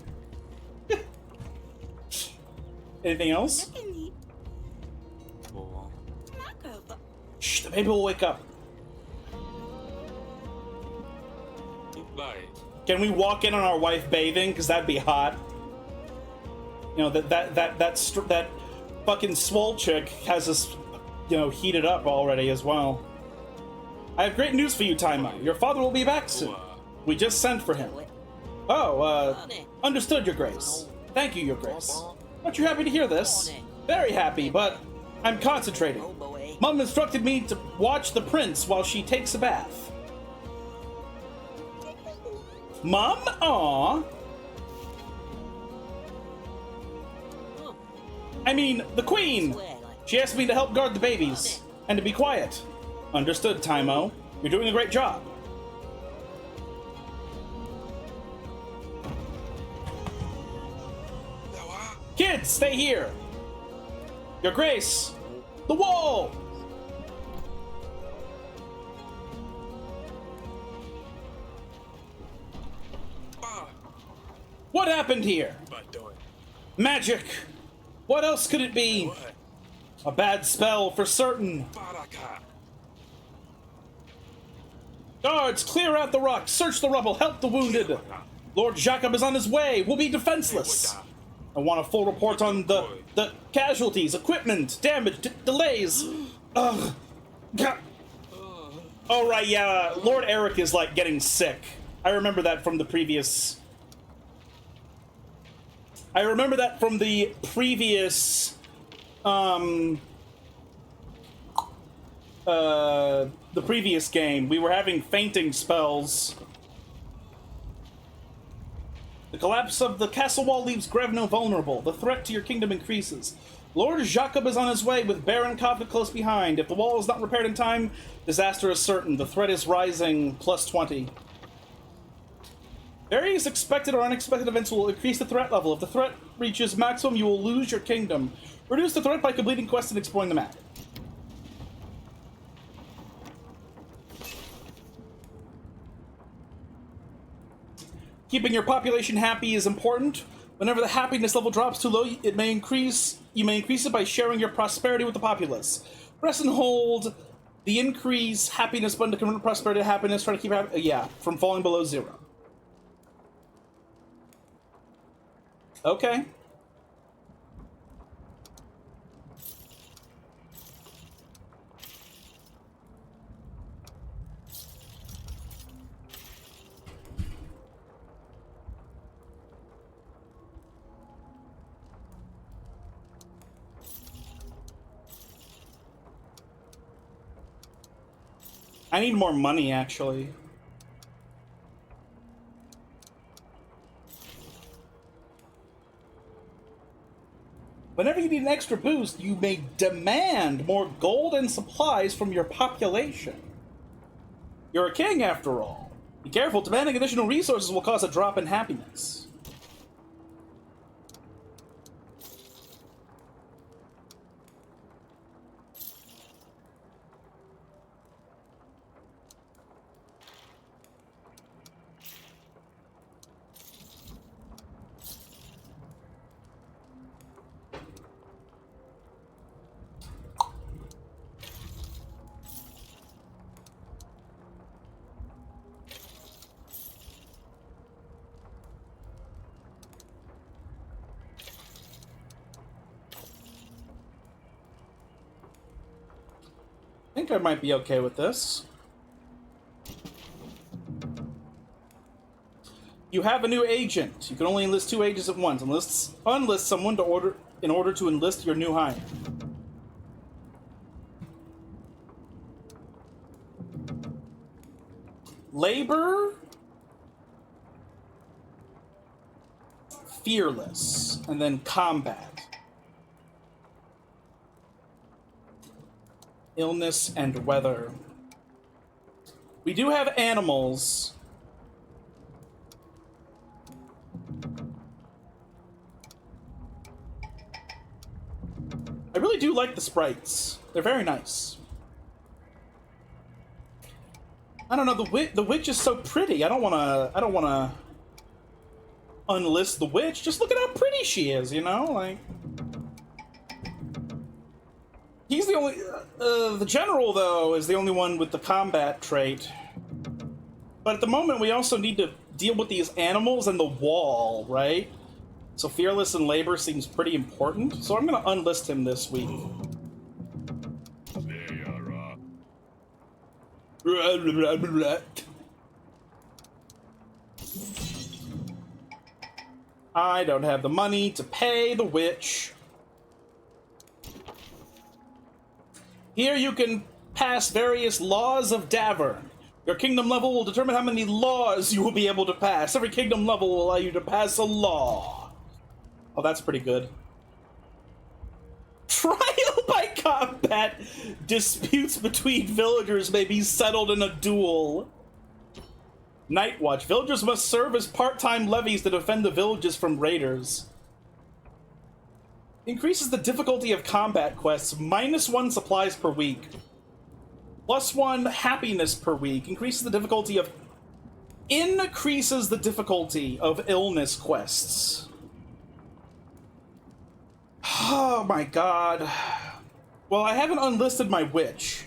Anything else? Shh, the baby will wake up. Can we walk in on our wife bathing? Because that'd be hot. You know, that fucking swole chick has us, you know, heated up already as well. I have great news for you, Taima. Your father will be back soon. We just sent for him. Oh, understood, Your Grace. Thank you, Your Grace. Aren't you happy to hear this? Very happy, but I'm concentrating. Mom instructed me to watch the prince while she takes a bath. Mom? Aww. I mean, the queen! She asked me to help guard the babies, and to be quiet. Understood, Taimo. You're doing a great job. Kids, stay here! Your Grace! The wall! What happened here? Magic! What else could it be? A bad spell for certain. Guards, clear out the rocks, search the rubble, help the wounded. Lord Jacob is on his way. We'll be defenseless. I want a full report on the casualties, equipment, damage, delays. Ugh. Oh, right, yeah. Lord Eric is, like, getting sick. I remember that from the previous... the previous game. We were having fainting spells. The collapse of the castle wall leaves Grevno vulnerable. The threat to your kingdom increases. Lord Jacob is on his way with Baron conflict close behind. If the wall is not repaired in time, disaster is certain. The threat is rising, plus 20. Various expected or unexpected events will increase the threat level. If the threat reaches maximum, you will lose your kingdom. Reduce the threat by completing quests and exploring the map. Keeping your population happy is important. Whenever the happiness level drops too low, you may increase it by sharing your prosperity with the populace. Press and hold the increase happiness button to convert prosperity to happiness. Try to keep from falling below 0. Okay. I need more money, actually. Whenever you need an extra boost, you may demand more gold and supplies from your population. You're a king, after all. Be careful, demanding additional resources will cause a drop in happiness. I think I might be okay with this. You have a new agent. You can only enlist 2 agents at once. Unlist someone in order to enlist your new hire. Labor, fearless, and then combat. Illness and weather. We do have animals. I really do like the sprites. They're very nice. I don't know, the witch is so pretty. I don't wanna unlist the witch. Just look at how pretty she is, you know? Like, he's the only... the general, though, is the only one with the combat trait. But at the moment, we also need to deal with these animals and the wall, right? So fearless and labor seems pretty important. So I'm going to unlist him this week. I don't have the money to pay the witch. Here you can pass various laws of Davern. Your kingdom level will determine how many laws you will be able to pass. Every kingdom level will allow you to pass a law. Oh, that's pretty good. Trial by combat. Disputes between villagers may be settled in a duel. Night Watch. Villagers must serve as part-time levies to defend the villages from raiders. Increases the difficulty of combat quests. -1 supplies per week. +1 happiness per week. Increases the difficulty of... Increases the difficulty of illness quests. Oh my god. Well, I haven't unlisted my witch.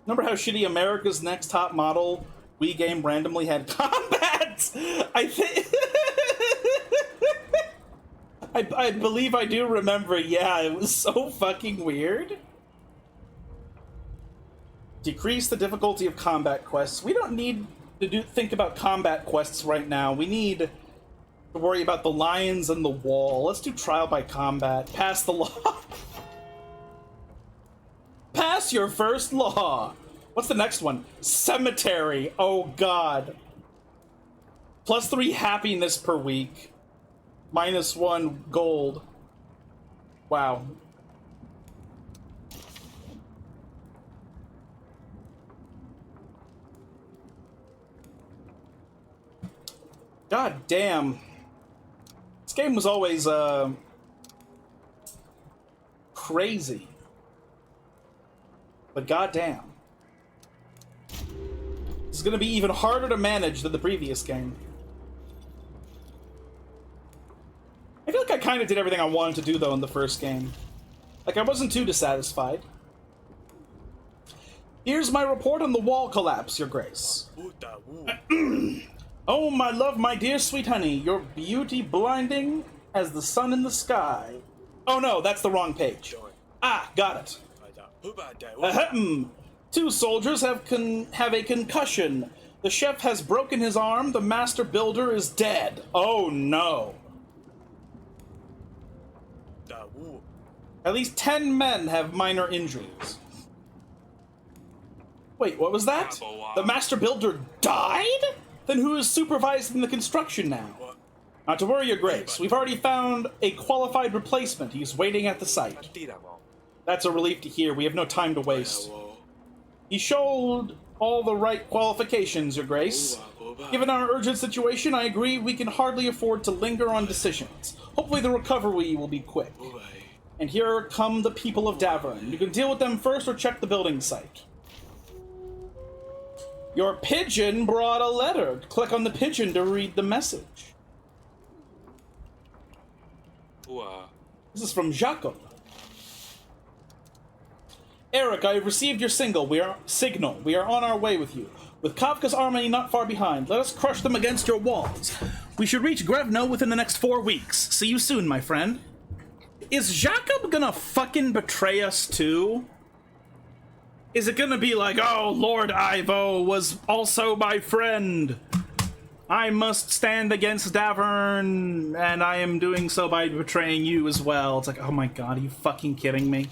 Remember how shitty America's Next Top Model Wii game randomly had combat? I think... I believe I do remember, yeah, it was so fucking weird. Decrease the difficulty of combat quests. We don't need to think about combat quests right now. We need to worry about the lions and the wall. Let's do trial by combat. Pass the law. Pass your first law. What's the next one? Cemetery. Oh god. +3 happiness per week. -1 gold. Wow. God damn. This game was always, crazy. But goddamn. This is gonna be even harder to manage than the previous game. I feel like I kind of did everything I wanted to do, though, in the first game. Like, I wasn't too dissatisfied. Here's my report on the wall collapse, Your Grace. Oh, my love, my dear sweet honey, your beauty blinding as the sun in the sky. Oh no, that's the wrong page. Ah, got it. Ahem. 2 soldiers have a concussion. The chef has broken his arm. The master builder is dead. Oh no. At least 10 men have minor injuries. Wait, what was that? The master builder died? Then who is supervising the construction now? Not to worry, Your Grace. We've already found a qualified replacement. He's waiting at the site. That's a relief to hear. We have no time to waste. He showed all the right qualifications, Your Grace. Given our urgent situation, I agree we can hardly afford to linger on decisions. Hopefully the recovery will be quick. And here come the people of Davern. You can deal with them first or check the building site. Your pigeon brought a letter. Click on the pigeon to read the message. This is from Jacob. Eric, I have received your signal. We are on our way with you. With Kafka's army not far behind, let us crush them against your walls. We should reach Grevno within the next 4 weeks. See you soon, my friend. Is Jacob gonna fucking betray us too? Is it gonna be like, oh, Lord Ivo was also my friend. I must stand against Davern, and I am doing so by betraying you as well. It's like, oh my god, are you fucking kidding me?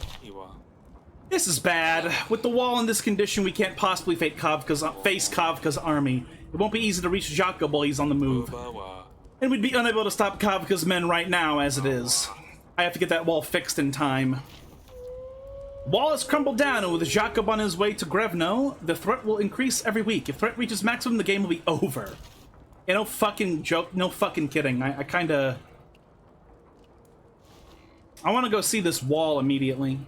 This is bad. With the wall in this condition, we can't possibly face Kafka's army. It won't be easy to reach Jacob while he's on the move. And we'd be unable to stop Kafka's men right now, as it is. I have to get that wall fixed in time. Wall has crumbled down, and with Jacob on his way to Grevno, the threat will increase every week. If threat reaches maximum, the game will be over. Yeah, no fucking joke, no fucking kidding. I want to go see this wall immediately.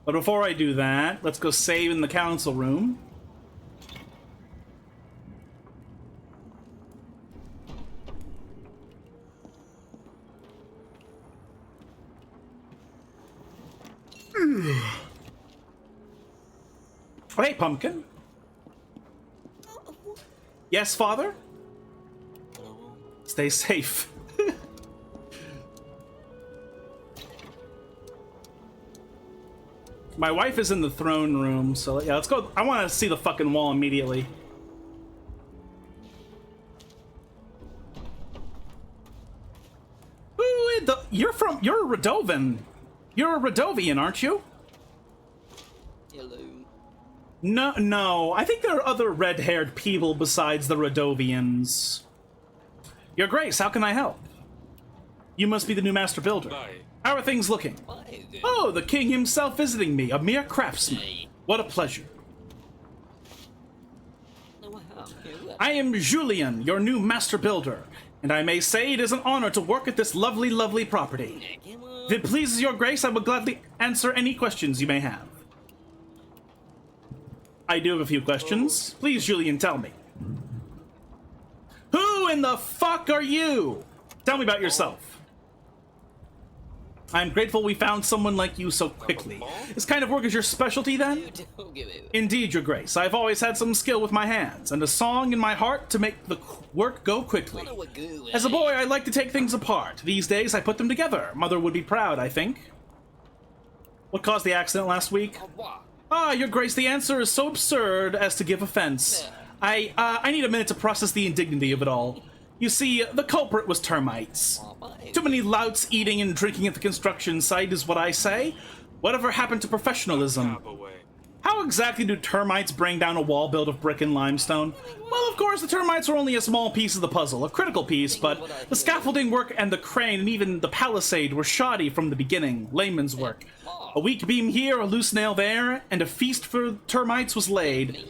But before I do that, let's go save in the council room. Oh, hey, Pumpkin. Yes, Father? Stay safe. My wife is in the throne room, so yeah, let's go. I want to see the fucking wall immediately. Ooh, you're a Radovan. You're a Radovian, aren't you? Hello. No, I think there are other red-haired people besides the Radovians. Your Grace, how can I help? You must be the new Master Builder. How are things looking? Oh, the king himself visiting me, a mere craftsman. What a pleasure. I am Julien, your new Master Builder, and I may say it is an honor to work at this lovely, lovely property. If it pleases your Grace, I will gladly answer any questions you may have. I do have a few questions. Please, Julien, tell me. Who in the fuck are you? Tell me about yourself. I'm grateful we found someone like you so quickly. This kind of work is your specialty, then? Indeed, Your Grace. I've always had some skill with my hands, and a song in my heart to make the work go quickly. As a boy, I like to take things apart. These days, I put them together. Mother would be proud, I think. What caused the accident last week? Ah, Your Grace, the answer is so absurd as to give offense. I need a minute to process the indignity of it all. You see, the culprit was termites. Too many louts eating and drinking at the construction site is what I say. Whatever happened to professionalism? How exactly do termites bring down a wall built of brick and limestone? Well, of course, the termites were only a small piece of the puzzle, a critical piece, but the scaffolding work and the crane and even the palisade were shoddy from the beginning, layman's work. A weak beam here, a loose nail there, and a feast for termites was laid.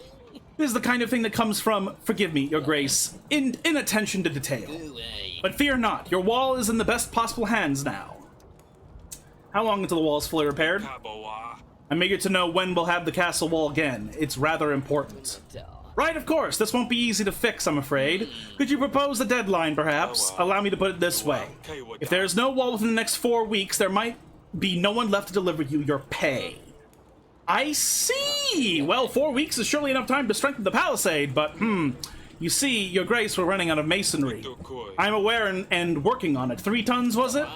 This is the kind of thing that comes from, forgive me, Your Grace, inattention to detail. But fear not, your wall is in the best possible hands now. How long until the wall is fully repaired? I'm eager to know when we'll have the castle wall again. It's rather important. Right, of course. This won't be easy to fix, I'm afraid. Could you propose a deadline, perhaps? Allow me to put it this way. If there is no wall within the next 4 weeks, there might be no one left to deliver you your pay. I see! Well, 4 weeks is surely enough time to strengthen the palisade, but, you see, Your Grace, we're running out of masonry. I'm aware and working on it. 3 tons, was it?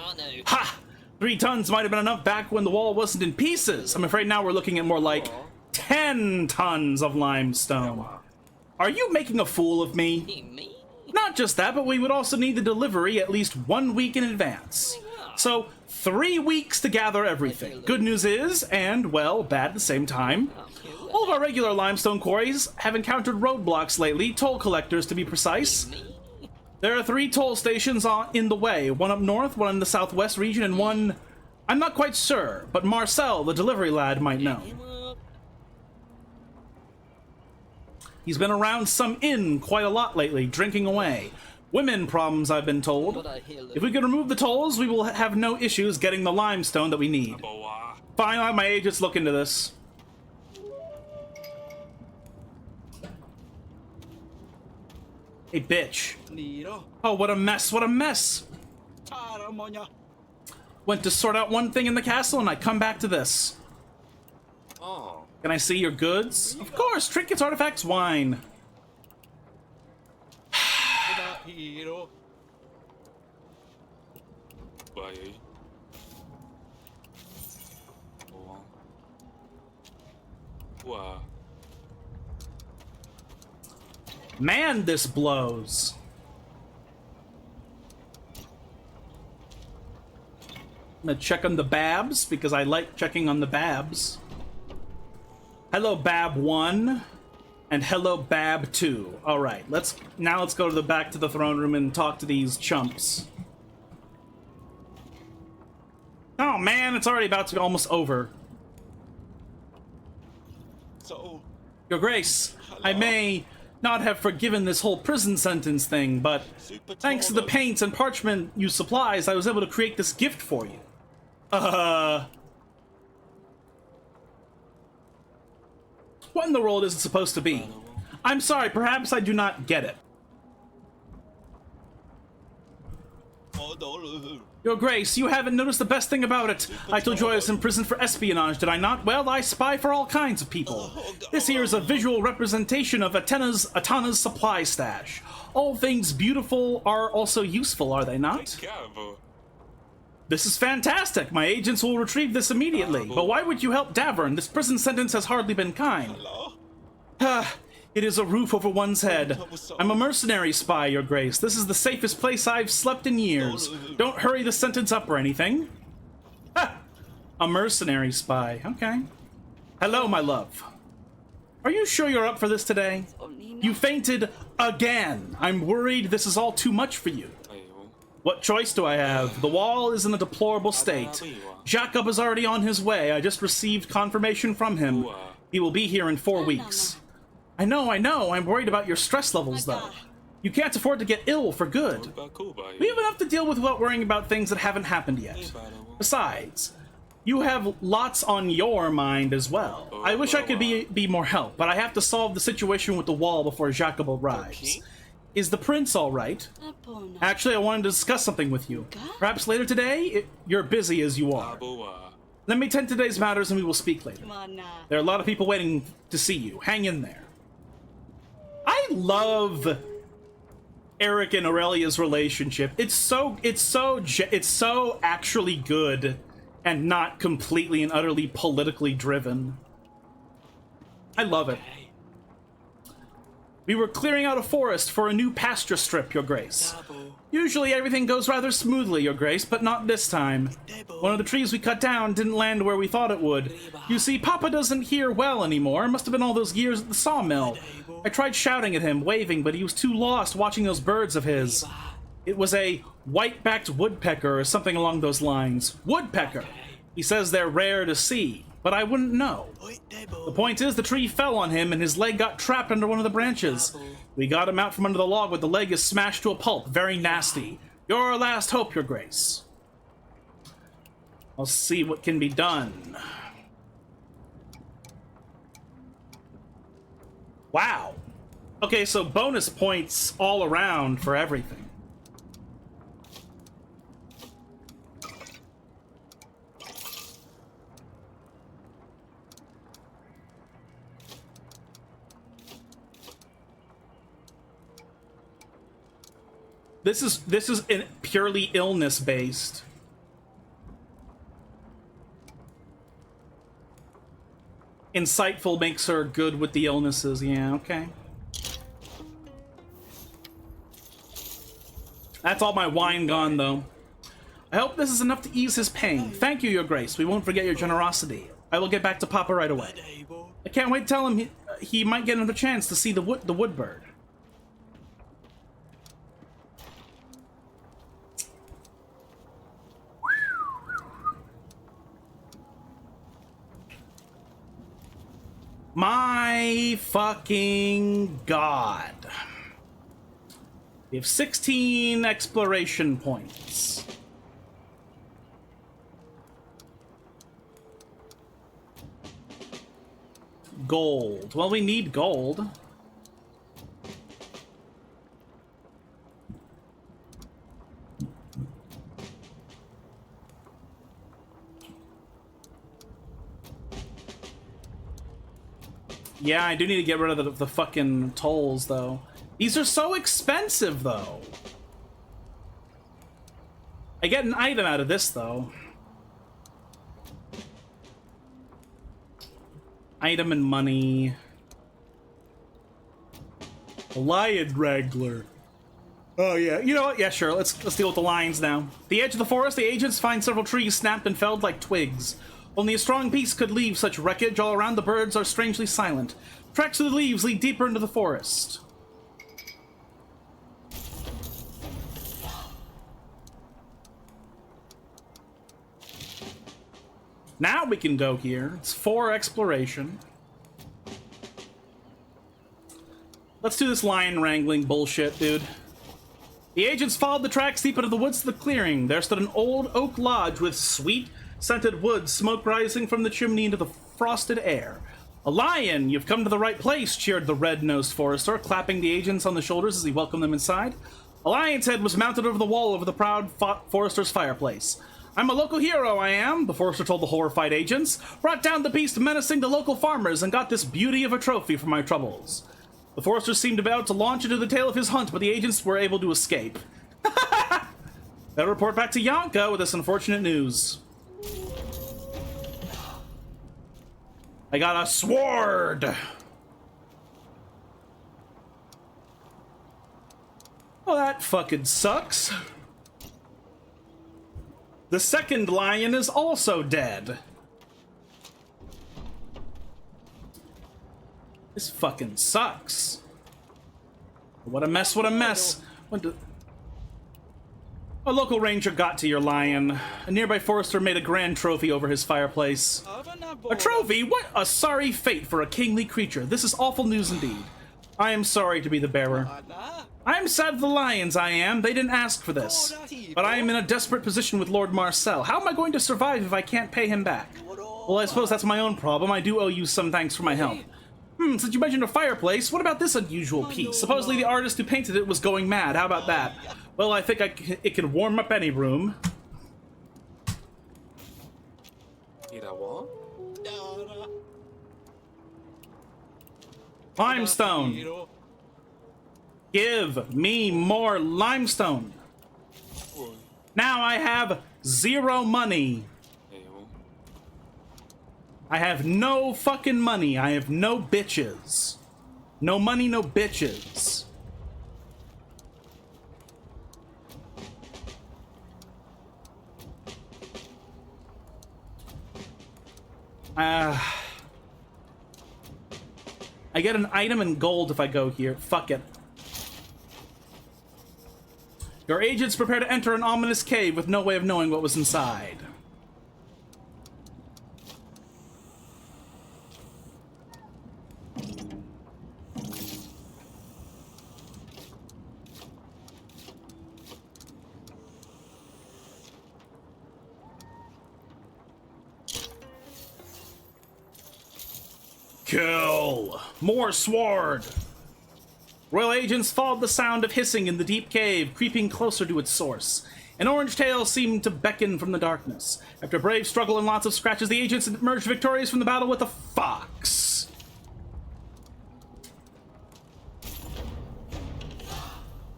Ha! 3 tons might have been enough back when the wall wasn't in pieces. I'm afraid now we're looking at more like 10 tons of limestone. Are you making a fool of me? Not just that, but we would also need the delivery at least 1 week in advance. So, 3 weeks to gather everything. Good news is, and, well, bad at the same time, all of our regular limestone quarries have encountered roadblocks lately, toll collectors to be precise. There are 3 toll stations in the way. One up north, one in the southwest region, and one... I'm not quite sure, but Marcel, the delivery lad, might know. He's been around some inn quite a lot lately, drinking away. Women problems, I've been told. If we can remove the tolls, we will have no issues getting the limestone that we need. Fine, I'll have my agents look into this. Hey, bitch. Oh, what a mess, what a mess. Went to sort out one thing in the castle and I come back to this. Can I see your goods? Of course, trinkets, artifacts, wine. Man, this blows. I'm gonna check on the Babs because I like checking on the Babs. Hello, Bab 1, and hello, Bab 2. All right, let's go to back to the throne room and talk to these chumps. Oh man, it's already about to be almost over. So, Your Grace, I may not have forgiven this whole prison sentence thing, but thanks to the paints and parchment you supplies, I was able to create this gift for you. What in the world is it supposed to be? I'm sorry, perhaps I do not get it. Your Grace, you haven't noticed the best thing about it. I told you I was in prison for espionage, did I not? Well, I spy for all kinds of people. This here is a visual representation of Atana's supply stash. All things beautiful are also useful, are they not? This is fantastic. My agents will retrieve this immediately. But why would you help Davern? This prison sentence has hardly been kind. It is a roof over one's head. I'm a mercenary spy, Your Grace. This is the safest place I've slept in years. Don't hurry the sentence up or anything. A mercenary spy. Okay. Hello, my love. Are you sure you're up for this today? You fainted again. I'm worried this is all too much for you. What choice do I have? The wall is in a deplorable state. Jacob is already on his way. I just received confirmation from him. He will be here in 4 weeks. I know. I'm worried about your stress levels, though. You can't afford to get ill for good. We have enough to deal with without worrying about things that haven't happened yet. Besides, you have lots on your mind as well. I wish I could be more help, but I have to solve the situation with the wall before Jacob arrives. Is the prince all right? Actually, I wanted to discuss something with you. Perhaps later today? You're busy as you are. Let me tend to today's matters and we will speak later. There are a lot of people waiting to see you. Hang in there. I love Eric and Aurelia's relationship. It's so actually good and not completely and utterly politically driven. I love it. We were clearing out a forest for a new pasture strip, Your Grace. Usually everything goes rather smoothly, Your Grace, but not this time. One of the trees we cut down didn't land where we thought it would. You see, Papa doesn't hear well anymore. It must have been all those years at the sawmill. I tried shouting at him, waving, but he was too lost watching those birds of his. It was a white-backed woodpecker or something along those lines. Woodpecker! He says they're rare to see, but I wouldn't know. The point is, the tree fell on him and his leg got trapped under one of the branches. We got him out from under the log, but the leg is smashed to a pulp. Very nasty. You're our last hope, Your Grace. I'll see what can be done. Wow. Okay, so bonus points all around for everything. This is purely illness based. Insightful makes her good with the illnesses. Yeah, okay. That's all my wine gone, though. I hope this is enough to ease his pain. Thank you, Your Grace. We won't forget your generosity. I will get back to Papa right away. I can't wait to tell him he might get another chance to see the woodbird. My fucking god. We have 16 exploration points. Gold. Well, we need gold. Yeah, I do need to get rid of the fucking tolls, though. These are so expensive, though. I get an item out of this, though. Item and money. A lion wrangler. Oh, yeah. You know what? Yeah, sure. Let's deal with the lions now. The edge of the forest, the agents find several trees snapped and felled like twigs. Only a strong beast could leave such wreckage. All around, the birds are strangely silent. Tracks through the leaves lead deeper into the forest. Now we can go here. It's 4 exploration. Let's do this lion wrangling bullshit, dude. The agents followed the tracks deep into the woods to the clearing. There stood an old oak lodge with sweet, scented wood, smoke rising from the chimney into the frosted air. A lion! You've come to the right place, cheered the red-nosed forester, clapping the agents on the shoulders as he welcomed them inside. A lion's head was mounted over the wall over the proud forester's fireplace. I'm a local hero, I am, the forester told the horrified agents. Brought down the beast menacing the local farmers and got this beauty of a trophy for my troubles. The forester seemed about to launch into the tale of his hunt, but the agents were able to escape. They'll report back to Yonka with this unfortunate news. I got a sword! Well, that fucking sucks. The second lion is also dead. This fucking sucks. What a mess, what a mess. A local ranger got to your lion. A nearby forester made a grand trophy over his fireplace. A trophy? What a sorry fate for a kingly creature. This is awful news indeed. I am sorry to be the bearer. I am sad for the lions, I am. They didn't ask for this. But I am in a desperate position with Lord Marcel. How am I going to survive if I can't pay him back? Well, I suppose that's my own problem. I do owe you some thanks for my help. Since you mentioned a fireplace, what about this unusual piece? Supposedly the artist who painted it was going mad. How about that? Well, I think it can warm up any room. Limestone. Give me more limestone. Now I have 0 money. I have no fucking money. I have no bitches. No money, no bitches. I get an item in gold if I go here. Fuck it. Your agents prepare to enter an ominous cave with no way of knowing what was inside. Kill! More sword! Royal agents followed the sound of hissing in the deep cave, creeping closer to its source. An orange tail seemed to beckon from the darkness. After a brave struggle and lots of scratches, the agents emerged victorious from the battle with a fox.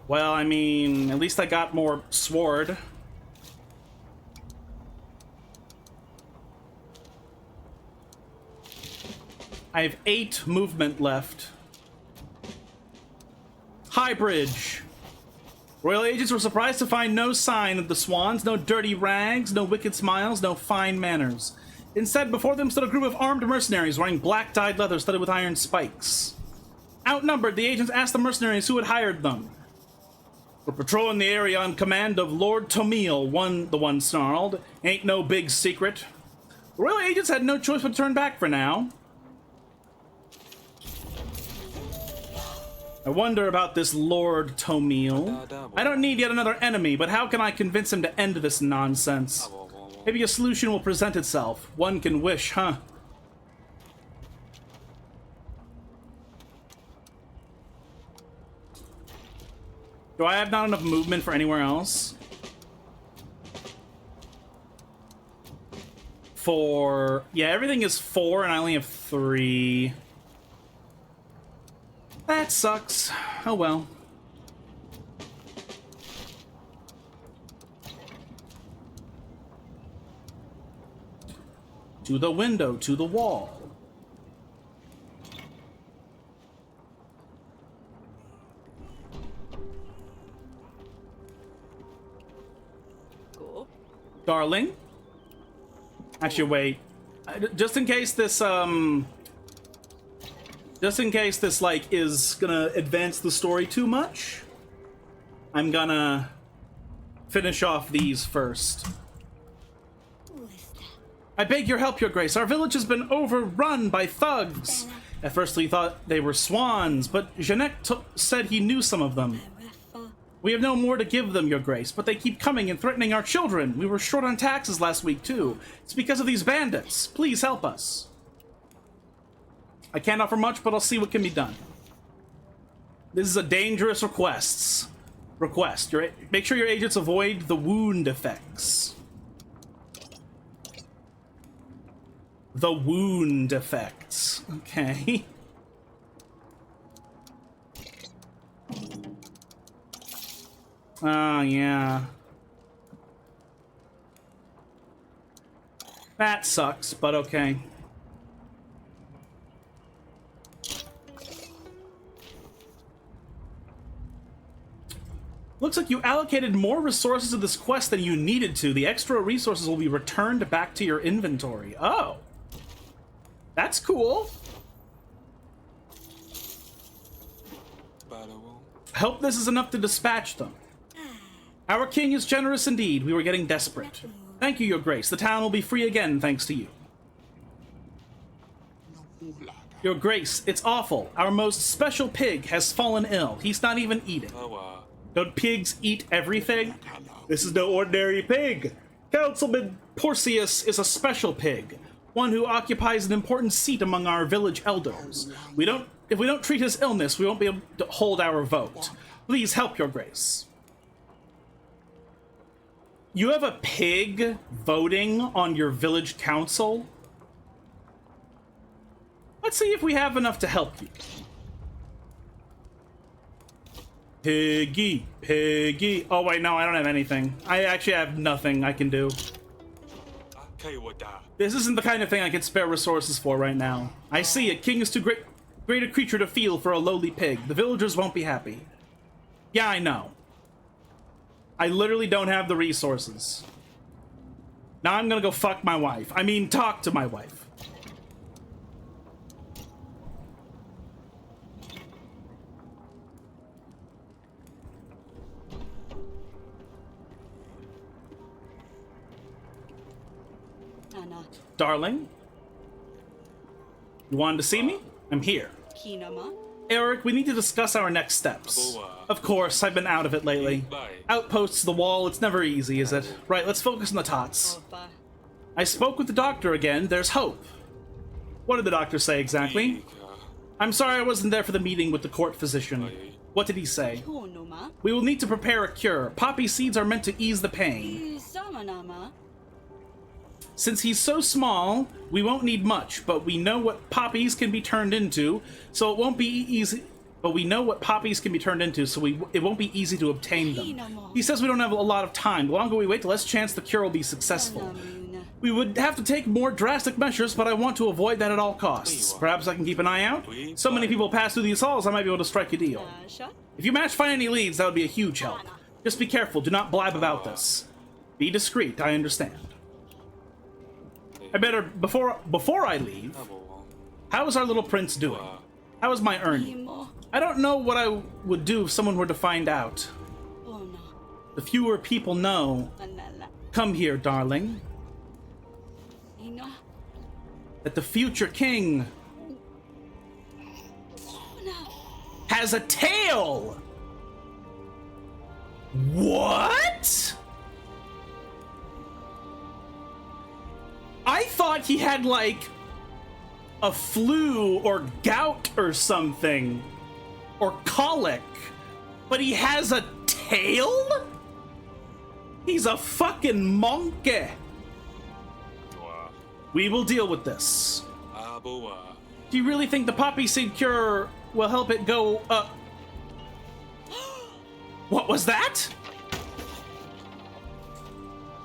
Well, I mean, at least I got more sword. I have 8 movement left. High Bridge. Royal agents were surprised to find no sign of the swans, no dirty rags, no wicked smiles, no fine manners. Instead, before them stood a group of armed mercenaries wearing black dyed leather studded with iron spikes. Outnumbered, the agents asked the mercenaries who had hired them. We're patrolling the area on command of Lord Tomil, the one snarled. Ain't no big secret. The royal agents had no choice but to turn back for now. I wonder about this Lord Tomil. I don't need yet another enemy, but how can I convince him to end this nonsense? Maybe a solution will present itself. One can wish, huh? Do I have not enough movement for anywhere else? Yeah, everything is 4 and I only have 3. That sucks. Oh well. To the window, to the wall. Go. Darling? Actually, wait. Just in case this, like, is gonna advance the story too much, I'm gonna finish off these first. I beg your help, Your Grace. Our village has been overrun by thugs. At first we thought they were swans, but Jeanette said he knew some of them. We have no more to give them, Your Grace, but they keep coming and threatening our children. We were short on taxes last week, too. It's because of these bandits. Please help us. I can't offer much, but I'll see what can be done. This is a dangerous request. Make sure your agents avoid the wound effects. The wound effects. Okay. Oh, yeah. That sucks, but okay. Looks like you allocated more resources to this quest than you needed to. The extra resources will be returned back to your inventory. Oh. That's cool. Hope this is enough to dispatch them. Our king is generous indeed. We were getting desperate. Thank you, Your Grace. The town will be free again thanks to you. Your Grace, it's awful. Our most special pig has fallen ill. He's not even eating. Don't pigs eat everything? This is no ordinary pig. Councilman Porcius is a special pig, one who occupies an important seat among our village elders. If we don't treat his illness, we won't be able to hold our vote. Please help, Your Grace. You have a pig voting on your village council? Let's see if we have enough to help you. Piggy, piggy. Oh wait, no, I don't have anything. I actually have nothing I can do. This isn't the kind of thing I can spare resources for right now. I see, a king is too great a creature to feel for a lowly pig. The villagers won't be happy. Yeah, I know. I literally don't have the resources. Now I'm gonna go fuck my wife. I mean, talk to my wife. Anna. Darling? You wanted to see me? I'm here. Kinama. Eric, we need to discuss our next steps. Of course, I've been out of it lately. Outposts, the wall, it's never easy, is it? Right, let's focus on the tots. I spoke with the doctor again, there's hope. What did the doctor say exactly? I'm sorry I wasn't there for the meeting with the court physician. What did he say? We will need to prepare a cure. Poppy seeds are meant to ease the pain. Since he's so small, we won't need much, but we know what poppies can be turned into, so it won't be easy. But we know what poppies can be turned into, so it won't be easy to obtain them. He says we don't have a lot of time. The longer we wait, the less chance the cure will be successful. We would have to take more drastic measures, but I want to avoid that at all costs. Perhaps I can keep an eye out? So many people pass through these halls, I might be able to strike a deal. If you manage to find any leads, that would be a huge help. Just be careful, do not blab about this. Be discreet, I understand. I better, before I leave, how is our little prince doing? How is my earning? I don't know what I would do if someone were to find out. The fewer people know. Come here, darling. That the future king has a tail. What? I thought he had like a flu or gout or something, or colic, but he has a tail? He's a fucking monkey. We will deal with this. Do you really think the poppy seed cure will help it go up? What was that?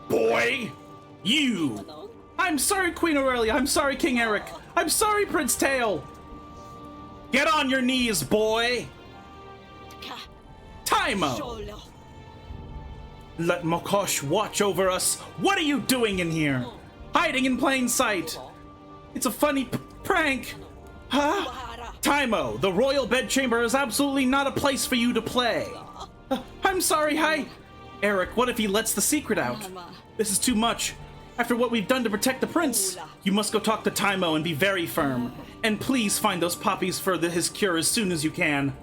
Boy, you. I'm sorry, Queen Aurelia. I'm sorry, King Eric. I'm sorry, Prince Tail. Get on your knees, boy. Taimo. Let Mokosh watch over us. What are you doing in here? Hiding in plain sight. It's a funny prank. Huh? Taimo, the royal bedchamber is absolutely not a place for you to play. I'm sorry, hi. Eric, what if he lets the secret out? This is too much. After what we've done to protect the prince, you must go talk to Taimo and be very firm. And please find those poppies for his cure as soon as you can.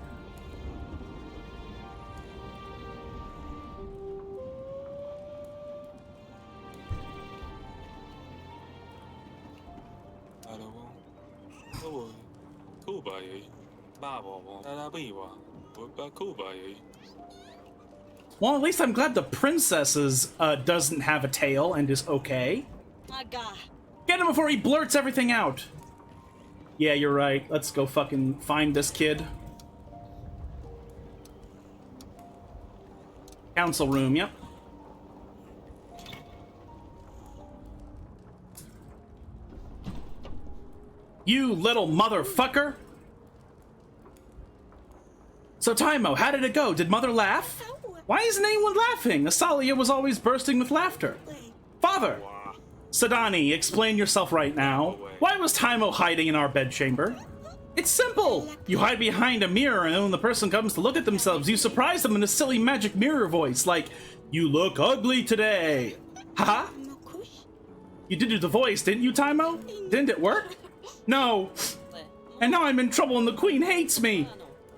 Well, at least I'm glad the princess's doesn't have a tail and is okay. Get him before he blurts everything out. Yeah, you're right. Let's go fucking find this kid. Council room, yep. You little motherfucker! So, Taimo, how did it go? Did Mother laugh? Why isn't anyone laughing? Asalia was always bursting with laughter. Father! Sadani, explain yourself right now. Why was Taimo hiding in our bedchamber? It's simple! You hide behind a mirror, and when the person comes to look at themselves, you surprise them in a silly magic mirror voice, like, "You look ugly today." Haha? You did do the voice, didn't you, Taimo? Didn't it work? No. And now I'm in trouble and the queen hates me.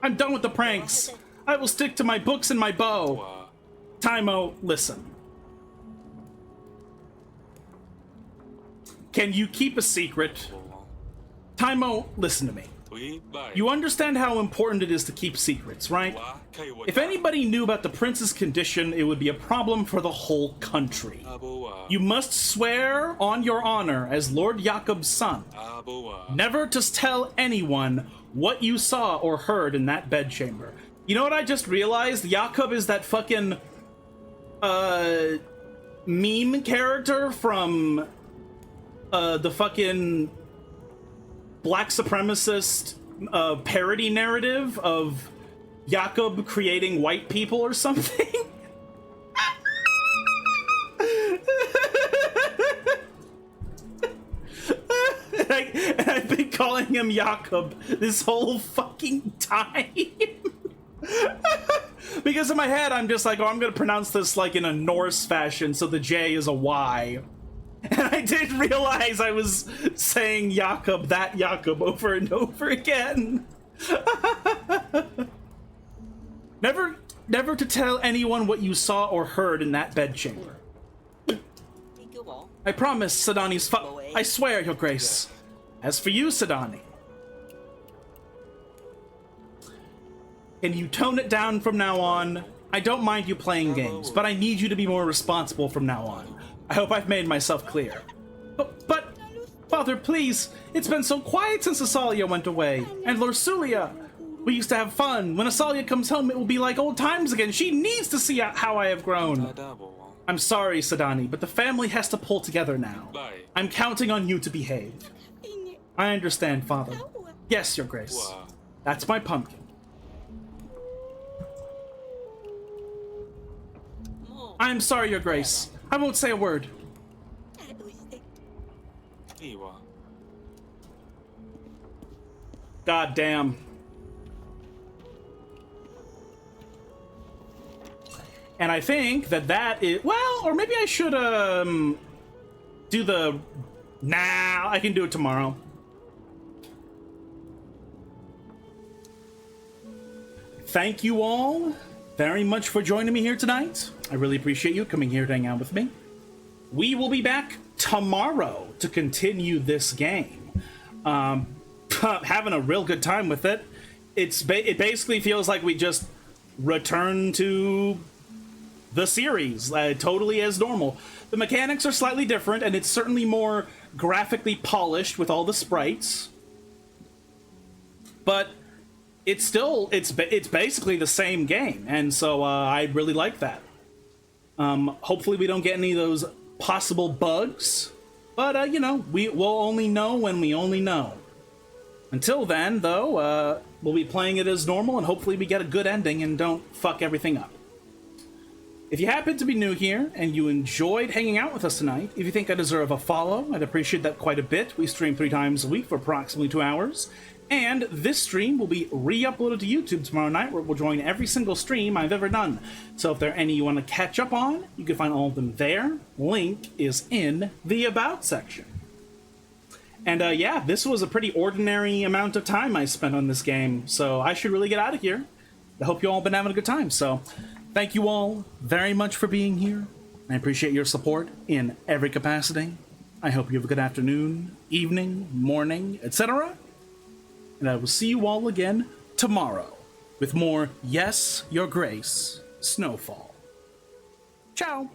I'm done with the pranks. I will stick to my books and my bow. Taimo, listen. Can you keep a secret? Taimo, listen to me. You understand how important it is to keep secrets, right? If anybody knew about the prince's condition, it would be a problem for the whole country. You must swear on your honor as Lord Jakob's son, never to tell anyone what you saw or heard in that bedchamber. You know what I just realized? Jakob is that fucking meme character from the fucking black supremacist parody narrative of Jakob creating white people or something. and I've been calling him Jakob this whole fucking time. Because in my head, I'm just like, oh, I'm gonna pronounce this like in a Norse fashion, so the J is a Y. And I didn't realize I was saying Jakob, that Jakob, over and over again. Never to tell anyone what you saw or heard in that bedchamber. I promise, Sadani's I swear, Your Grace. As for you, Sadani, can you tone it down from now on? I don't mind you playing games, but I need you to be more responsible from now on. I hope I've made myself clear. But Father, please, it's been so quiet since Asalia went away, and Lorsulia. We used to have fun. When Asalia comes home, it will be like old times again. She needs to see how I have grown. I'm sorry, Sadani, but the family has to pull together now. I'm counting on you to behave. I understand, Father. Yes, Your Grace. That's my pumpkin. I'm sorry, Your Grace. I won't say a word. God damn. And I think that is, well, or maybe I should do the, nah, I can do it tomorrow. thank you all very much for joining me here tonight. I really appreciate you coming here to hang out with me. We will be back tomorrow to continue this game. Having a real good time with it. It basically feels like we just returned to the series, totally as normal. The mechanics are slightly different, and it's certainly more graphically polished with all the sprites. But it's still, it's basically the same game, and so I really like that. Hopefully we don't get any of those possible bugs, but you know, we'll only know when we only know. Until then, though, we'll be playing it as normal, and hopefully we get a good ending and don't fuck everything up. If you happen to be new here and you enjoyed hanging out with us tonight, if you think I deserve a follow, I'd appreciate that quite a bit. We stream 3 times a week for approximately 2 hours. And this stream will be re-uploaded to YouTube tomorrow night, where we'll join every single stream I've ever done. So if there are any you want to catch up on, you can find all of them there. Link is in the About section. And yeah, this was a pretty ordinary amount of time I spent on this game, so I should really get out of here. I hope you all have been having a good time, so thank you all very much for being here. I appreciate your support in every capacity. I hope you have a good afternoon, evening, morning, etc. And I will see you all again tomorrow with more Yes, Your Grace, Snowfall. Ciao!